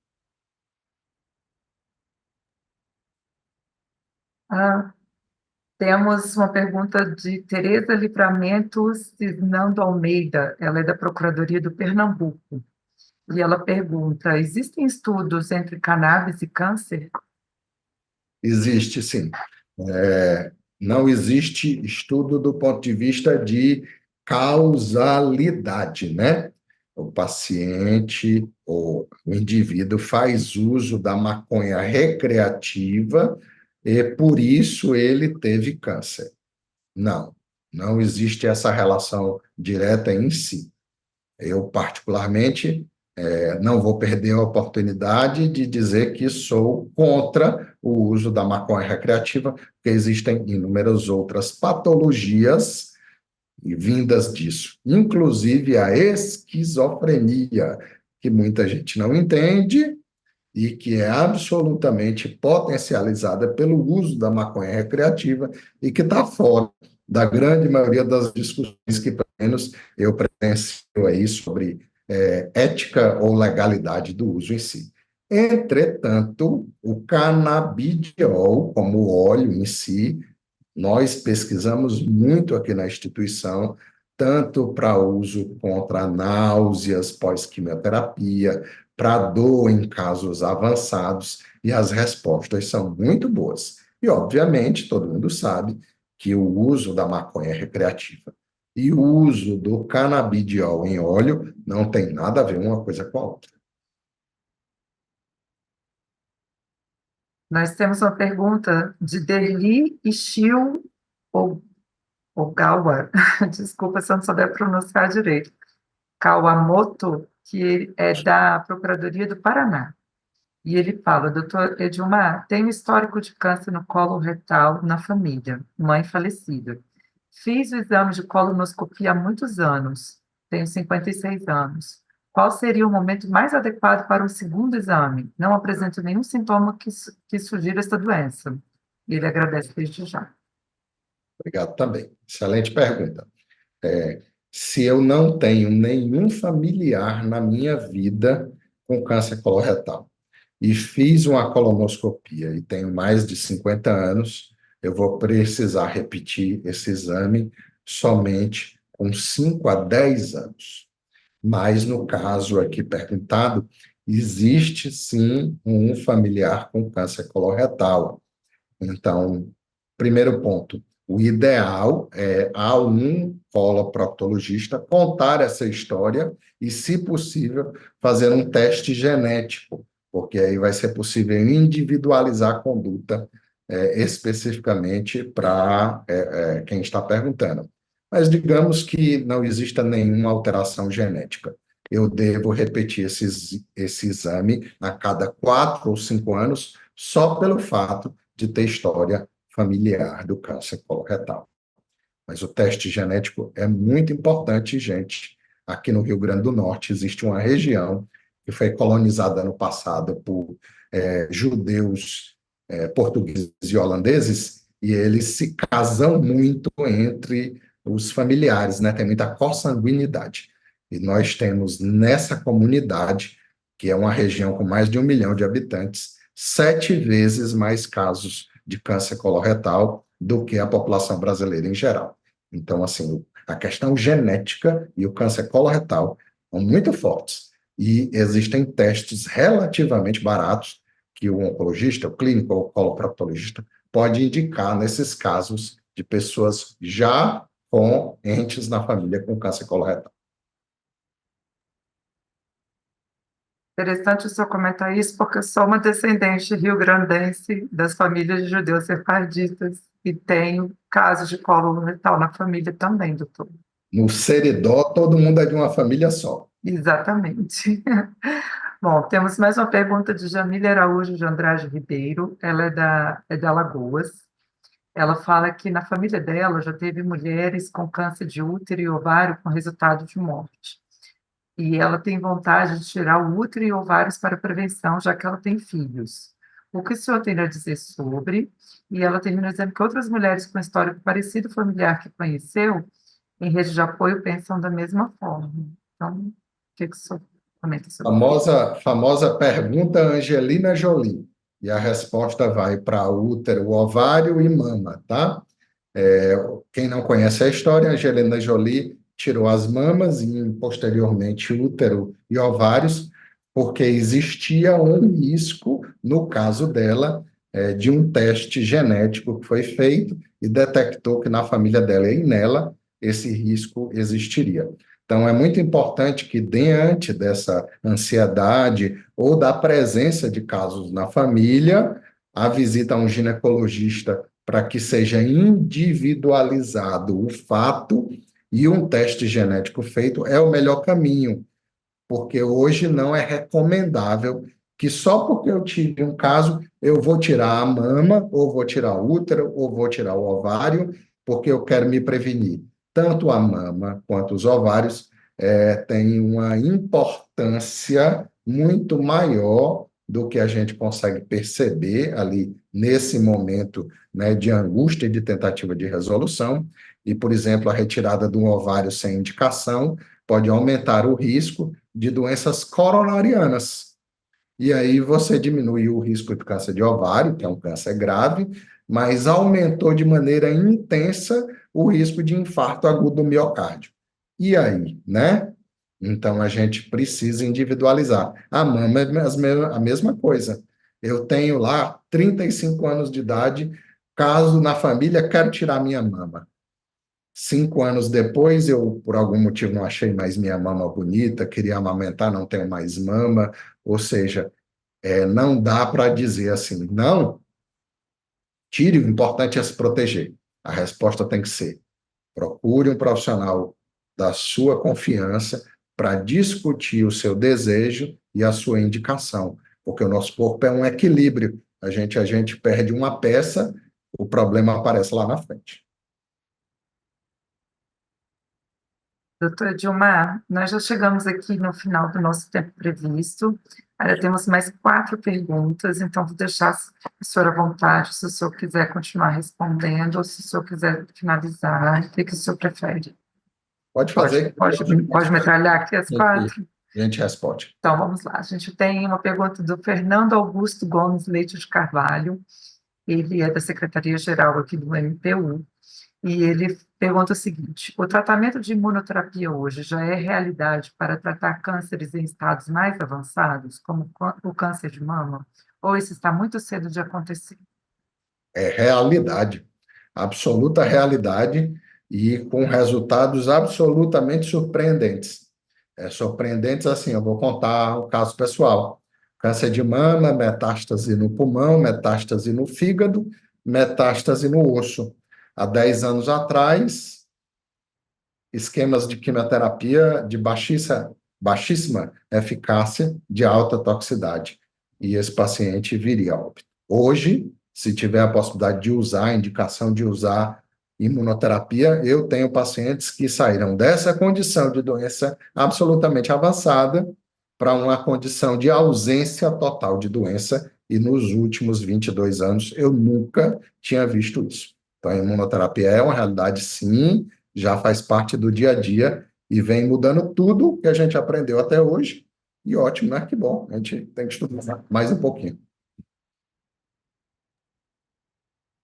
Speaker 1: Ah, temos uma pergunta de Tereza Livramento Cisnando Almeida, ela é da Procuradoria do Pernambuco, e ela pergunta: existem estudos entre cannabis e câncer?
Speaker 2: Existe, sim. Não existe estudo do ponto de vista de causalidade, né? O paciente ou o indivíduo faz uso da maconha recreativa e por isso ele teve câncer. Não, não existe essa relação direta em si. Eu, particularmente, não vou perder a oportunidade de dizer que sou contra o uso da maconha recreativa, porque existem inúmeras outras patologias vindas disso, inclusive a esquizofrenia, que muita gente não entende e que é absolutamente potencializada pelo uso da maconha recreativa e que está fora da grande maioria das discussões que, pelo menos, eu presencio aí sobre ética ou legalidade do uso em si. Entretanto, o canabidiol, como óleo em si, nós pesquisamos muito aqui na instituição, tanto para uso contra náuseas pós-quimioterapia, para dor em casos avançados, e as respostas são muito boas. E, obviamente, todo mundo sabe que o uso da maconha é recreativa e o uso do canabidiol em óleo não tem nada a ver uma coisa com a outra.
Speaker 1: Nós temos uma pergunta de Derli Ishio Ogawa, desculpa se eu não souber pronunciar direito, Kawamoto, que é da Procuradoria do Paraná. E ele fala: doutor Edilmar, tenho histórico de câncer no colo retal na família, mãe falecida. Fiz o exame de colonoscopia há muitos anos, tenho 56 anos. Qual seria o momento mais adequado para um segundo exame? Não apresento nenhum sintoma que sugira esta doença. E ele agradece desde já.
Speaker 2: Obrigado também. Excelente pergunta. Se eu não tenho nenhum familiar na minha vida com câncer coloretal e fiz uma colonoscopia e tenho mais de 50 anos, eu vou precisar repetir esse exame somente com 5 a 10 anos. Mas, no caso aqui perguntado, existe sim um familiar com câncer coloretal. Então, primeiro ponto, o ideal é a um coloproctologista contar essa história e, se possível, fazer um teste genético, porque aí vai ser possível individualizar a conduta especificamente para quem está perguntando. Mas digamos que não exista nenhuma alteração genética. Eu devo repetir esse exame a cada 4 ou 5 anos, só pelo fato de ter história familiar do câncer coloretal. Mas o teste genético é muito importante, gente. Aqui no Rio Grande do Norte existe uma região que foi colonizada no passado por judeus, portugueses e holandeses, e eles se casam muito entre os familiares, né? Tem muita consanguinidade. E nós temos nessa comunidade, que é uma região com mais de 1 milhão de habitantes, 7 vezes mais casos de câncer coloretal do que a população brasileira em geral. Então, assim, A questão genética e o câncer coloretal são muito fortes. E existem testes relativamente baratos que o oncologista, o clínico ou o coloproctologista pode indicar nesses casos de pessoas já com entes na família com câncer coloretal.
Speaker 1: Interessante o senhor comentar isso, porque eu sou uma descendente rio-grandense das famílias de judeus sefarditas e tenho casos de colo retal na família também, doutor.
Speaker 2: No Seridó, todo mundo é de uma família só.
Speaker 1: Exatamente. Bom, temos mais uma pergunta de Jamília Araújo de Andrade Ribeiro, ela é de Alagoas. Ela fala que na família dela já teve mulheres com câncer de útero e ovário com resultado de morte. E ela tem vontade de tirar o útero e ovários para prevenção, já que ela tem filhos. O que o senhor tem a dizer sobre? E ela termina dizendo que outras mulheres com histórico parecido familiar que conheceu, em rede de apoio, pensam da mesma forma. Então, o que o senhor comenta sobre isso?
Speaker 2: Famosa pergunta Angelina Jolie. E a resposta vai para útero, ovário e mama, tá? Quem não conhece a história, Angelina Jolie tirou as mamas e posteriormente útero e ovários, porque existia um risco, no caso dela, de um teste genético que foi feito e detectou que na família dela e nela esse risco existiria. Então, é muito importante que, diante dessa ansiedade ou da presença de casos na família, a visita a um ginecologista para que seja individualizado o fato e um teste genético feito é o melhor caminho, porque hoje não é recomendável que só porque eu tive um caso, eu vou tirar a mama, ou vou tirar o útero, ou vou tirar o ovário, porque eu quero me prevenir. Tanto a mama quanto os ovários têm uma importância muito maior do que a gente consegue perceber ali nesse momento, né, de angústia e de tentativa de resolução. E, por exemplo, a retirada de um ovário sem indicação pode aumentar o risco de doenças coronarianas. E aí você diminuiu o risco de câncer de ovário, que é um câncer grave, mas aumentou de maneira intensa o risco de infarto agudo do miocárdio. E aí, né? Então a gente precisa individualizar. A mama é a mesma coisa. Eu tenho lá 35 anos de idade, caso na família, quero tirar minha mama. 5 anos depois, eu, por algum motivo, não achei mais minha mama bonita, queria amamentar, não tenho mais mama. Ou seja, não dá para dizer assim, não, tire, o importante é se proteger. A resposta tem que ser: procure um profissional da sua confiança para discutir o seu desejo e a sua indicação, porque o nosso corpo é um equilíbrio. A gente perde uma peça, o problema aparece lá na frente.
Speaker 1: Doutora Dilmar, nós já chegamos aqui no final do nosso tempo previsto. Ainda temos mais 4 perguntas, então vou deixar a senhora à vontade, se o senhor quiser continuar respondendo ou se o senhor quiser finalizar. O que o senhor prefere?
Speaker 2: Pode
Speaker 1: Pode,
Speaker 2: fazer,
Speaker 1: pode, pode metralhar aqui as
Speaker 2: que
Speaker 1: 4?
Speaker 2: a gente responde.
Speaker 1: Então, vamos lá. A gente tem uma pergunta do Fernando Augusto Gomes Leite de Carvalho. Ele é da Secretaria-Geral aqui do MPU. E ele pergunta o seguinte: o tratamento de imunoterapia hoje já é realidade para tratar cânceres em estados mais avançados, como o câncer de mama? Ou isso está muito cedo de acontecer?
Speaker 2: É realidade, absoluta realidade e com resultados absolutamente surpreendentes. Surpreendentes assim, eu vou contar o caso pessoal. Câncer de mama, metástase no pulmão, metástase no fígado, metástase no osso. Há 10 anos atrás, esquemas de quimioterapia de baixíssima eficácia, de alta toxicidade. E esse paciente viria a óbito. Hoje, se tiver a possibilidade de usar, a indicação de usar imunoterapia, eu tenho pacientes que saíram dessa condição de doença absolutamente avançada para uma condição de ausência total de doença, e nos últimos 22 anos eu nunca tinha visto isso. Então, a imunoterapia é uma realidade, sim, já faz parte do dia a dia e vem mudando tudo que a gente aprendeu até hoje. E ótimo, né? Que bom. A gente tem que estudar mais um pouquinho.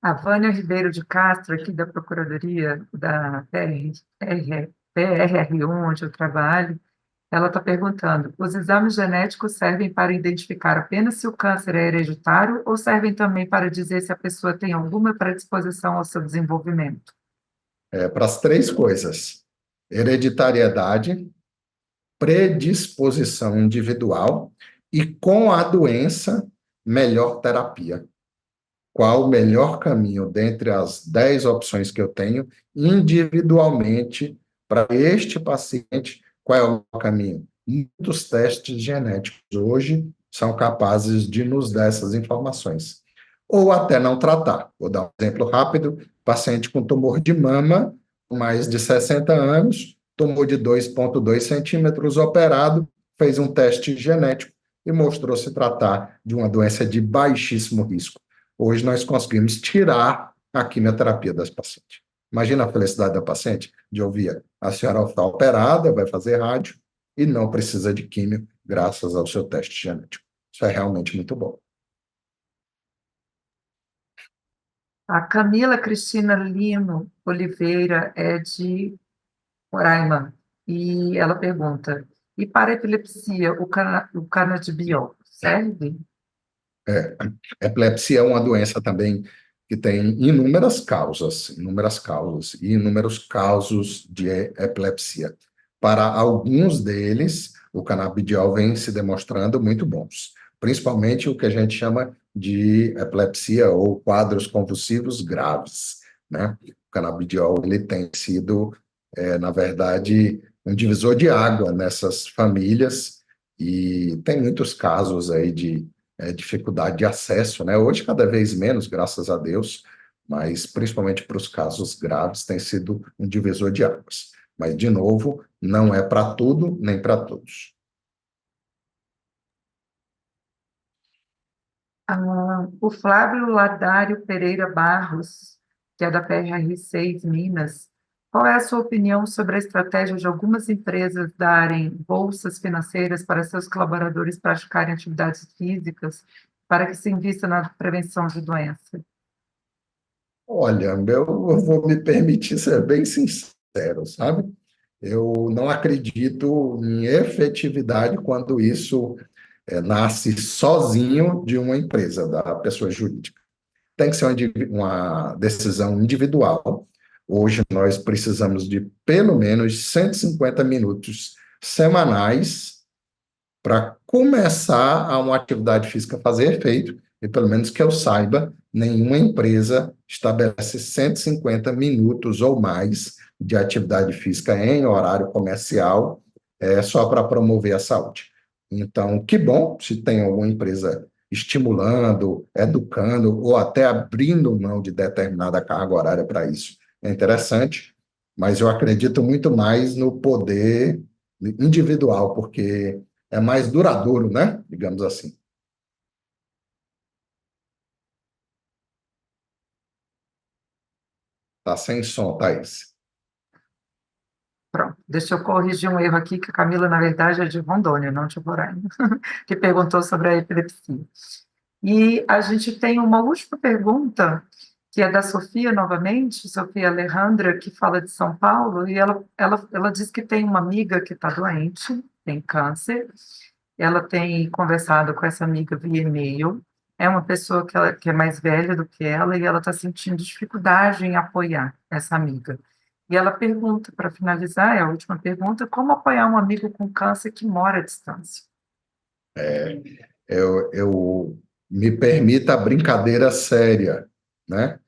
Speaker 1: A Vânia Ribeiro de Castro, aqui da Procuradoria da PRR1, onde eu trabalho, ela está perguntando: os exames genéticos servem para identificar apenas se o câncer é hereditário ou servem também para dizer se a pessoa tem alguma predisposição ao seu desenvolvimento?
Speaker 2: Para as três coisas: hereditariedade, predisposição individual e, com a doença, melhor terapia. Qual o melhor caminho dentre as 10 opções que eu tenho, individualmente, para este paciente, qual é o melhor caminho? Muitos testes genéticos hoje são capazes de nos dar essas informações. Ou até não tratar. Vou dar um exemplo rápido: paciente com tumor de mama, com mais de 60 anos, tumor de 2,2 centímetros, operado, fez um teste genético e mostrou se tratar de uma doença de baixíssimo risco. Hoje nós conseguimos tirar a quimioterapia das pacientes. Imagina a felicidade da paciente de ouvir: a senhora está operada, vai fazer rádio e não precisa de químio, graças ao seu teste genético. Isso é realmente muito bom.
Speaker 1: A Camila Cristina Lino Oliveira é de Roraima e ela pergunta: e para a epilepsia, o canabidiol serve?
Speaker 2: Epilepsia é uma doença também que tem inúmeras causas e inúmeros casos de epilepsia. Para alguns deles, o canabidiol vem se demonstrando muito bons, principalmente o que a gente chama de epilepsia ou quadros convulsivos graves, né? O canabidiol ele tem sido, na verdade, um divisor de água nessas famílias e tem muitos casos aí de dificuldade de acesso, né? Hoje, cada vez menos, graças a Deus, mas principalmente para os casos graves, tem sido um divisor de águas. Mas, de novo, não é para tudo nem para todos.
Speaker 1: O Flávio Ladário Pereira Barros, que é da PRR6 Minas, qual é a sua opinião sobre a estratégia de algumas empresas darem bolsas financeiras para seus colaboradores praticarem atividades físicas para que se invista na prevenção de doença?
Speaker 2: Olha, eu vou me permitir ser bem sincero, sabe? Eu não acredito em efetividade quando isso nasce sozinho de uma empresa, da pessoa jurídica. Tem que ser uma decisão individual. Hoje nós precisamos de pelo menos 150 minutos semanais para começar a uma atividade física fazer efeito, e pelo menos que eu saiba, nenhuma empresa estabelece 150 minutos ou mais de atividade física em horário comercial só para promover a saúde. Então, que bom se tem alguma empresa estimulando, educando ou até abrindo mão de determinada carga horária para isso. É interessante, mas eu acredito muito mais no poder individual, porque é mais duradouro, né? Digamos assim. Tá sem som, Thaís.
Speaker 1: Pronto, deixa eu corrigir um erro aqui, que a Camila, na verdade, é de Rondônia, não de Roraima, que perguntou sobre a epilepsia. E a gente tem uma última pergunta, que é da Sofia, novamente, Sofia Alejandra, que fala de São Paulo, e ela diz que tem uma amiga que está doente, tem câncer, ela tem conversado com essa amiga via e-mail, é uma pessoa que é mais velha do que ela, e ela está sentindo dificuldade em apoiar essa amiga. E ela pergunta, para finalizar, é a última pergunta: como apoiar um amigo com câncer que mora à distância?
Speaker 2: Eu me permita a brincadeira séria, né?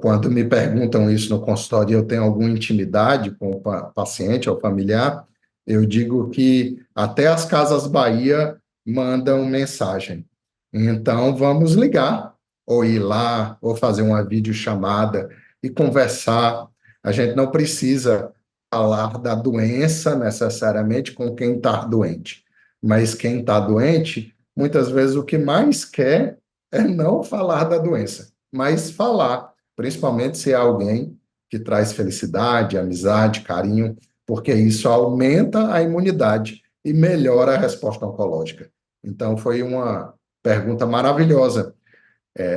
Speaker 2: Quando me perguntam isso no consultório e eu tenho alguma intimidade com o paciente ou familiar, eu digo que até as Casas Bahia mandam mensagem. Então, vamos ligar, ou ir lá, ou fazer uma videochamada e conversar. A gente não precisa falar da doença necessariamente com quem está doente, mas quem está doente, muitas vezes o que mais quer é não falar da doença, mas falar, principalmente se é alguém que traz felicidade, amizade, carinho, porque isso aumenta a imunidade e melhora a resposta oncológica. Então, foi uma pergunta maravilhosa.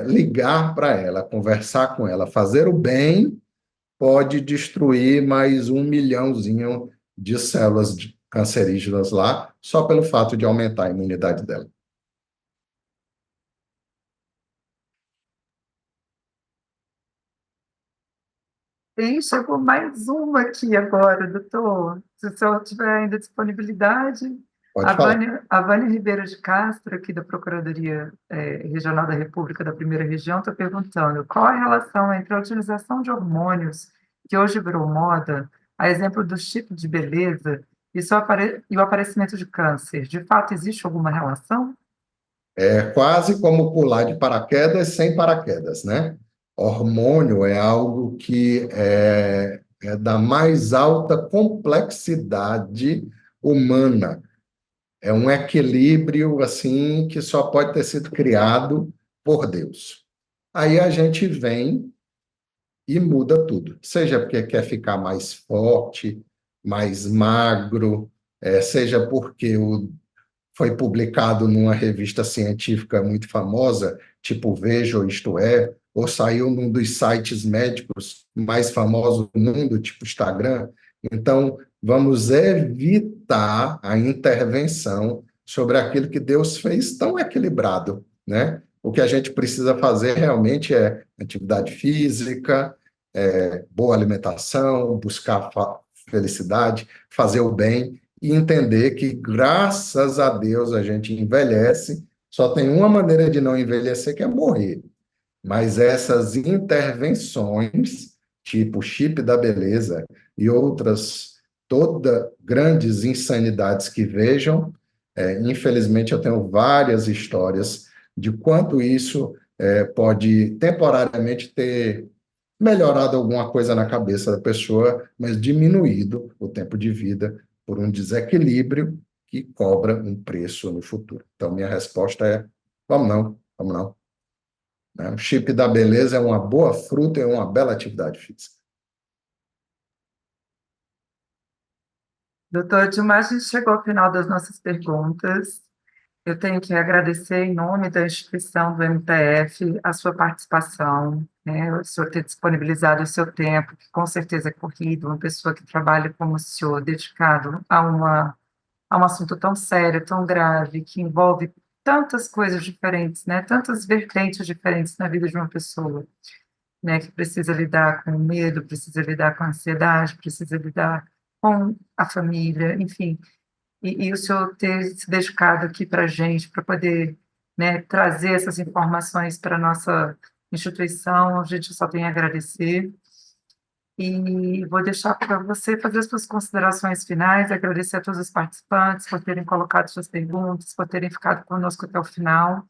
Speaker 2: ligar para ela, conversar com ela, fazer o bem, pode destruir mais 1 milhãozinho de células cancerígenas lá, só pelo fato de aumentar a imunidade dela.
Speaker 1: Tem, chegou mais uma aqui agora, doutor. Se o senhor tiver ainda disponibilidade,
Speaker 2: Pode falar.
Speaker 1: A Vânia Ribeiro de Castro, aqui da Procuradoria Regional da República da Primeira Região, está perguntando qual a relação entre a utilização de hormônios, que hoje virou moda, a exemplo do chip de beleza, e o aparecimento de câncer. De fato, existe alguma relação?
Speaker 2: É quase como pular de paraquedas sem paraquedas, né? Hormônio é algo que é da mais alta complexidade humana. É um equilíbrio assim que só pode ter sido criado por Deus. Aí a gente vem e muda tudo, seja porque quer ficar mais forte, mais magro, seja porque foi publicado numa revista científica muito famosa, tipo Veja ou Isto É, ou saiu num dos sites médicos mais famosos do mundo, tipo Instagram. Então, vamos evitar a intervenção sobre aquilo que Deus fez tão equilibrado, né? O que a gente precisa fazer realmente é atividade física, boa alimentação, buscar felicidade, fazer o bem e entender que, graças a Deus, a gente envelhece. Só tem uma maneira de não envelhecer, que é morrer. Mas essas intervenções, tipo chip da beleza e outras, toda grandes insanidades que vejam, infelizmente eu tenho várias histórias de quanto isso pode temporariamente ter melhorado alguma coisa na cabeça da pessoa, mas diminuído o tempo de vida por um desequilíbrio que cobra um preço no futuro. Então, minha resposta é: vamos não, vamos não. Né? O chip da beleza é uma boa fruta e uma bela atividade física.
Speaker 1: Doutor Dilma, a gente chegou ao final das nossas perguntas. Eu tenho que agradecer, em nome da instituição do MTF, a sua participação, né, o senhor ter disponibilizado o seu tempo, que com certeza é corrido, uma pessoa que trabalha como o senhor, dedicado a um assunto tão sério, tão grave, que envolve tantas coisas diferentes, né, tantas vertentes diferentes na vida de uma pessoa, né, que precisa lidar com o medo, precisa lidar com a ansiedade, precisa lidar com a família, enfim, e o senhor ter se dedicado aqui para a gente, para poder, né, trazer essas informações para a nossa instituição, a gente só tem a agradecer. E vou deixar para você fazer as suas considerações finais, agradecer a todos os participantes por terem colocado suas perguntas, por terem ficado conosco até o final.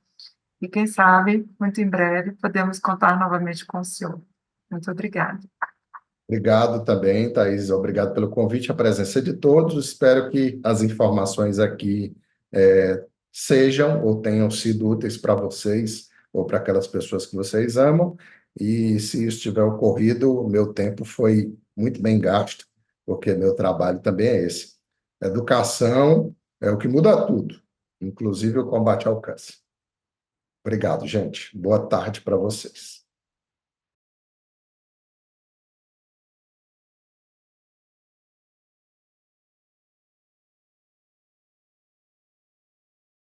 Speaker 1: E quem sabe, muito em breve, podemos contar novamente com o senhor. Muito obrigada.
Speaker 2: Obrigado também, Thaís. Obrigado pelo convite, a presença de todos. Espero que as informações aqui sejam ou tenham sido úteis para vocês ou para aquelas pessoas que vocês amam. E se isso tiver ocorrido, o meu tempo foi muito bem gasto, porque meu trabalho também é esse. Educação é o que muda tudo, inclusive o combate ao câncer. Obrigado, gente. Boa tarde para vocês.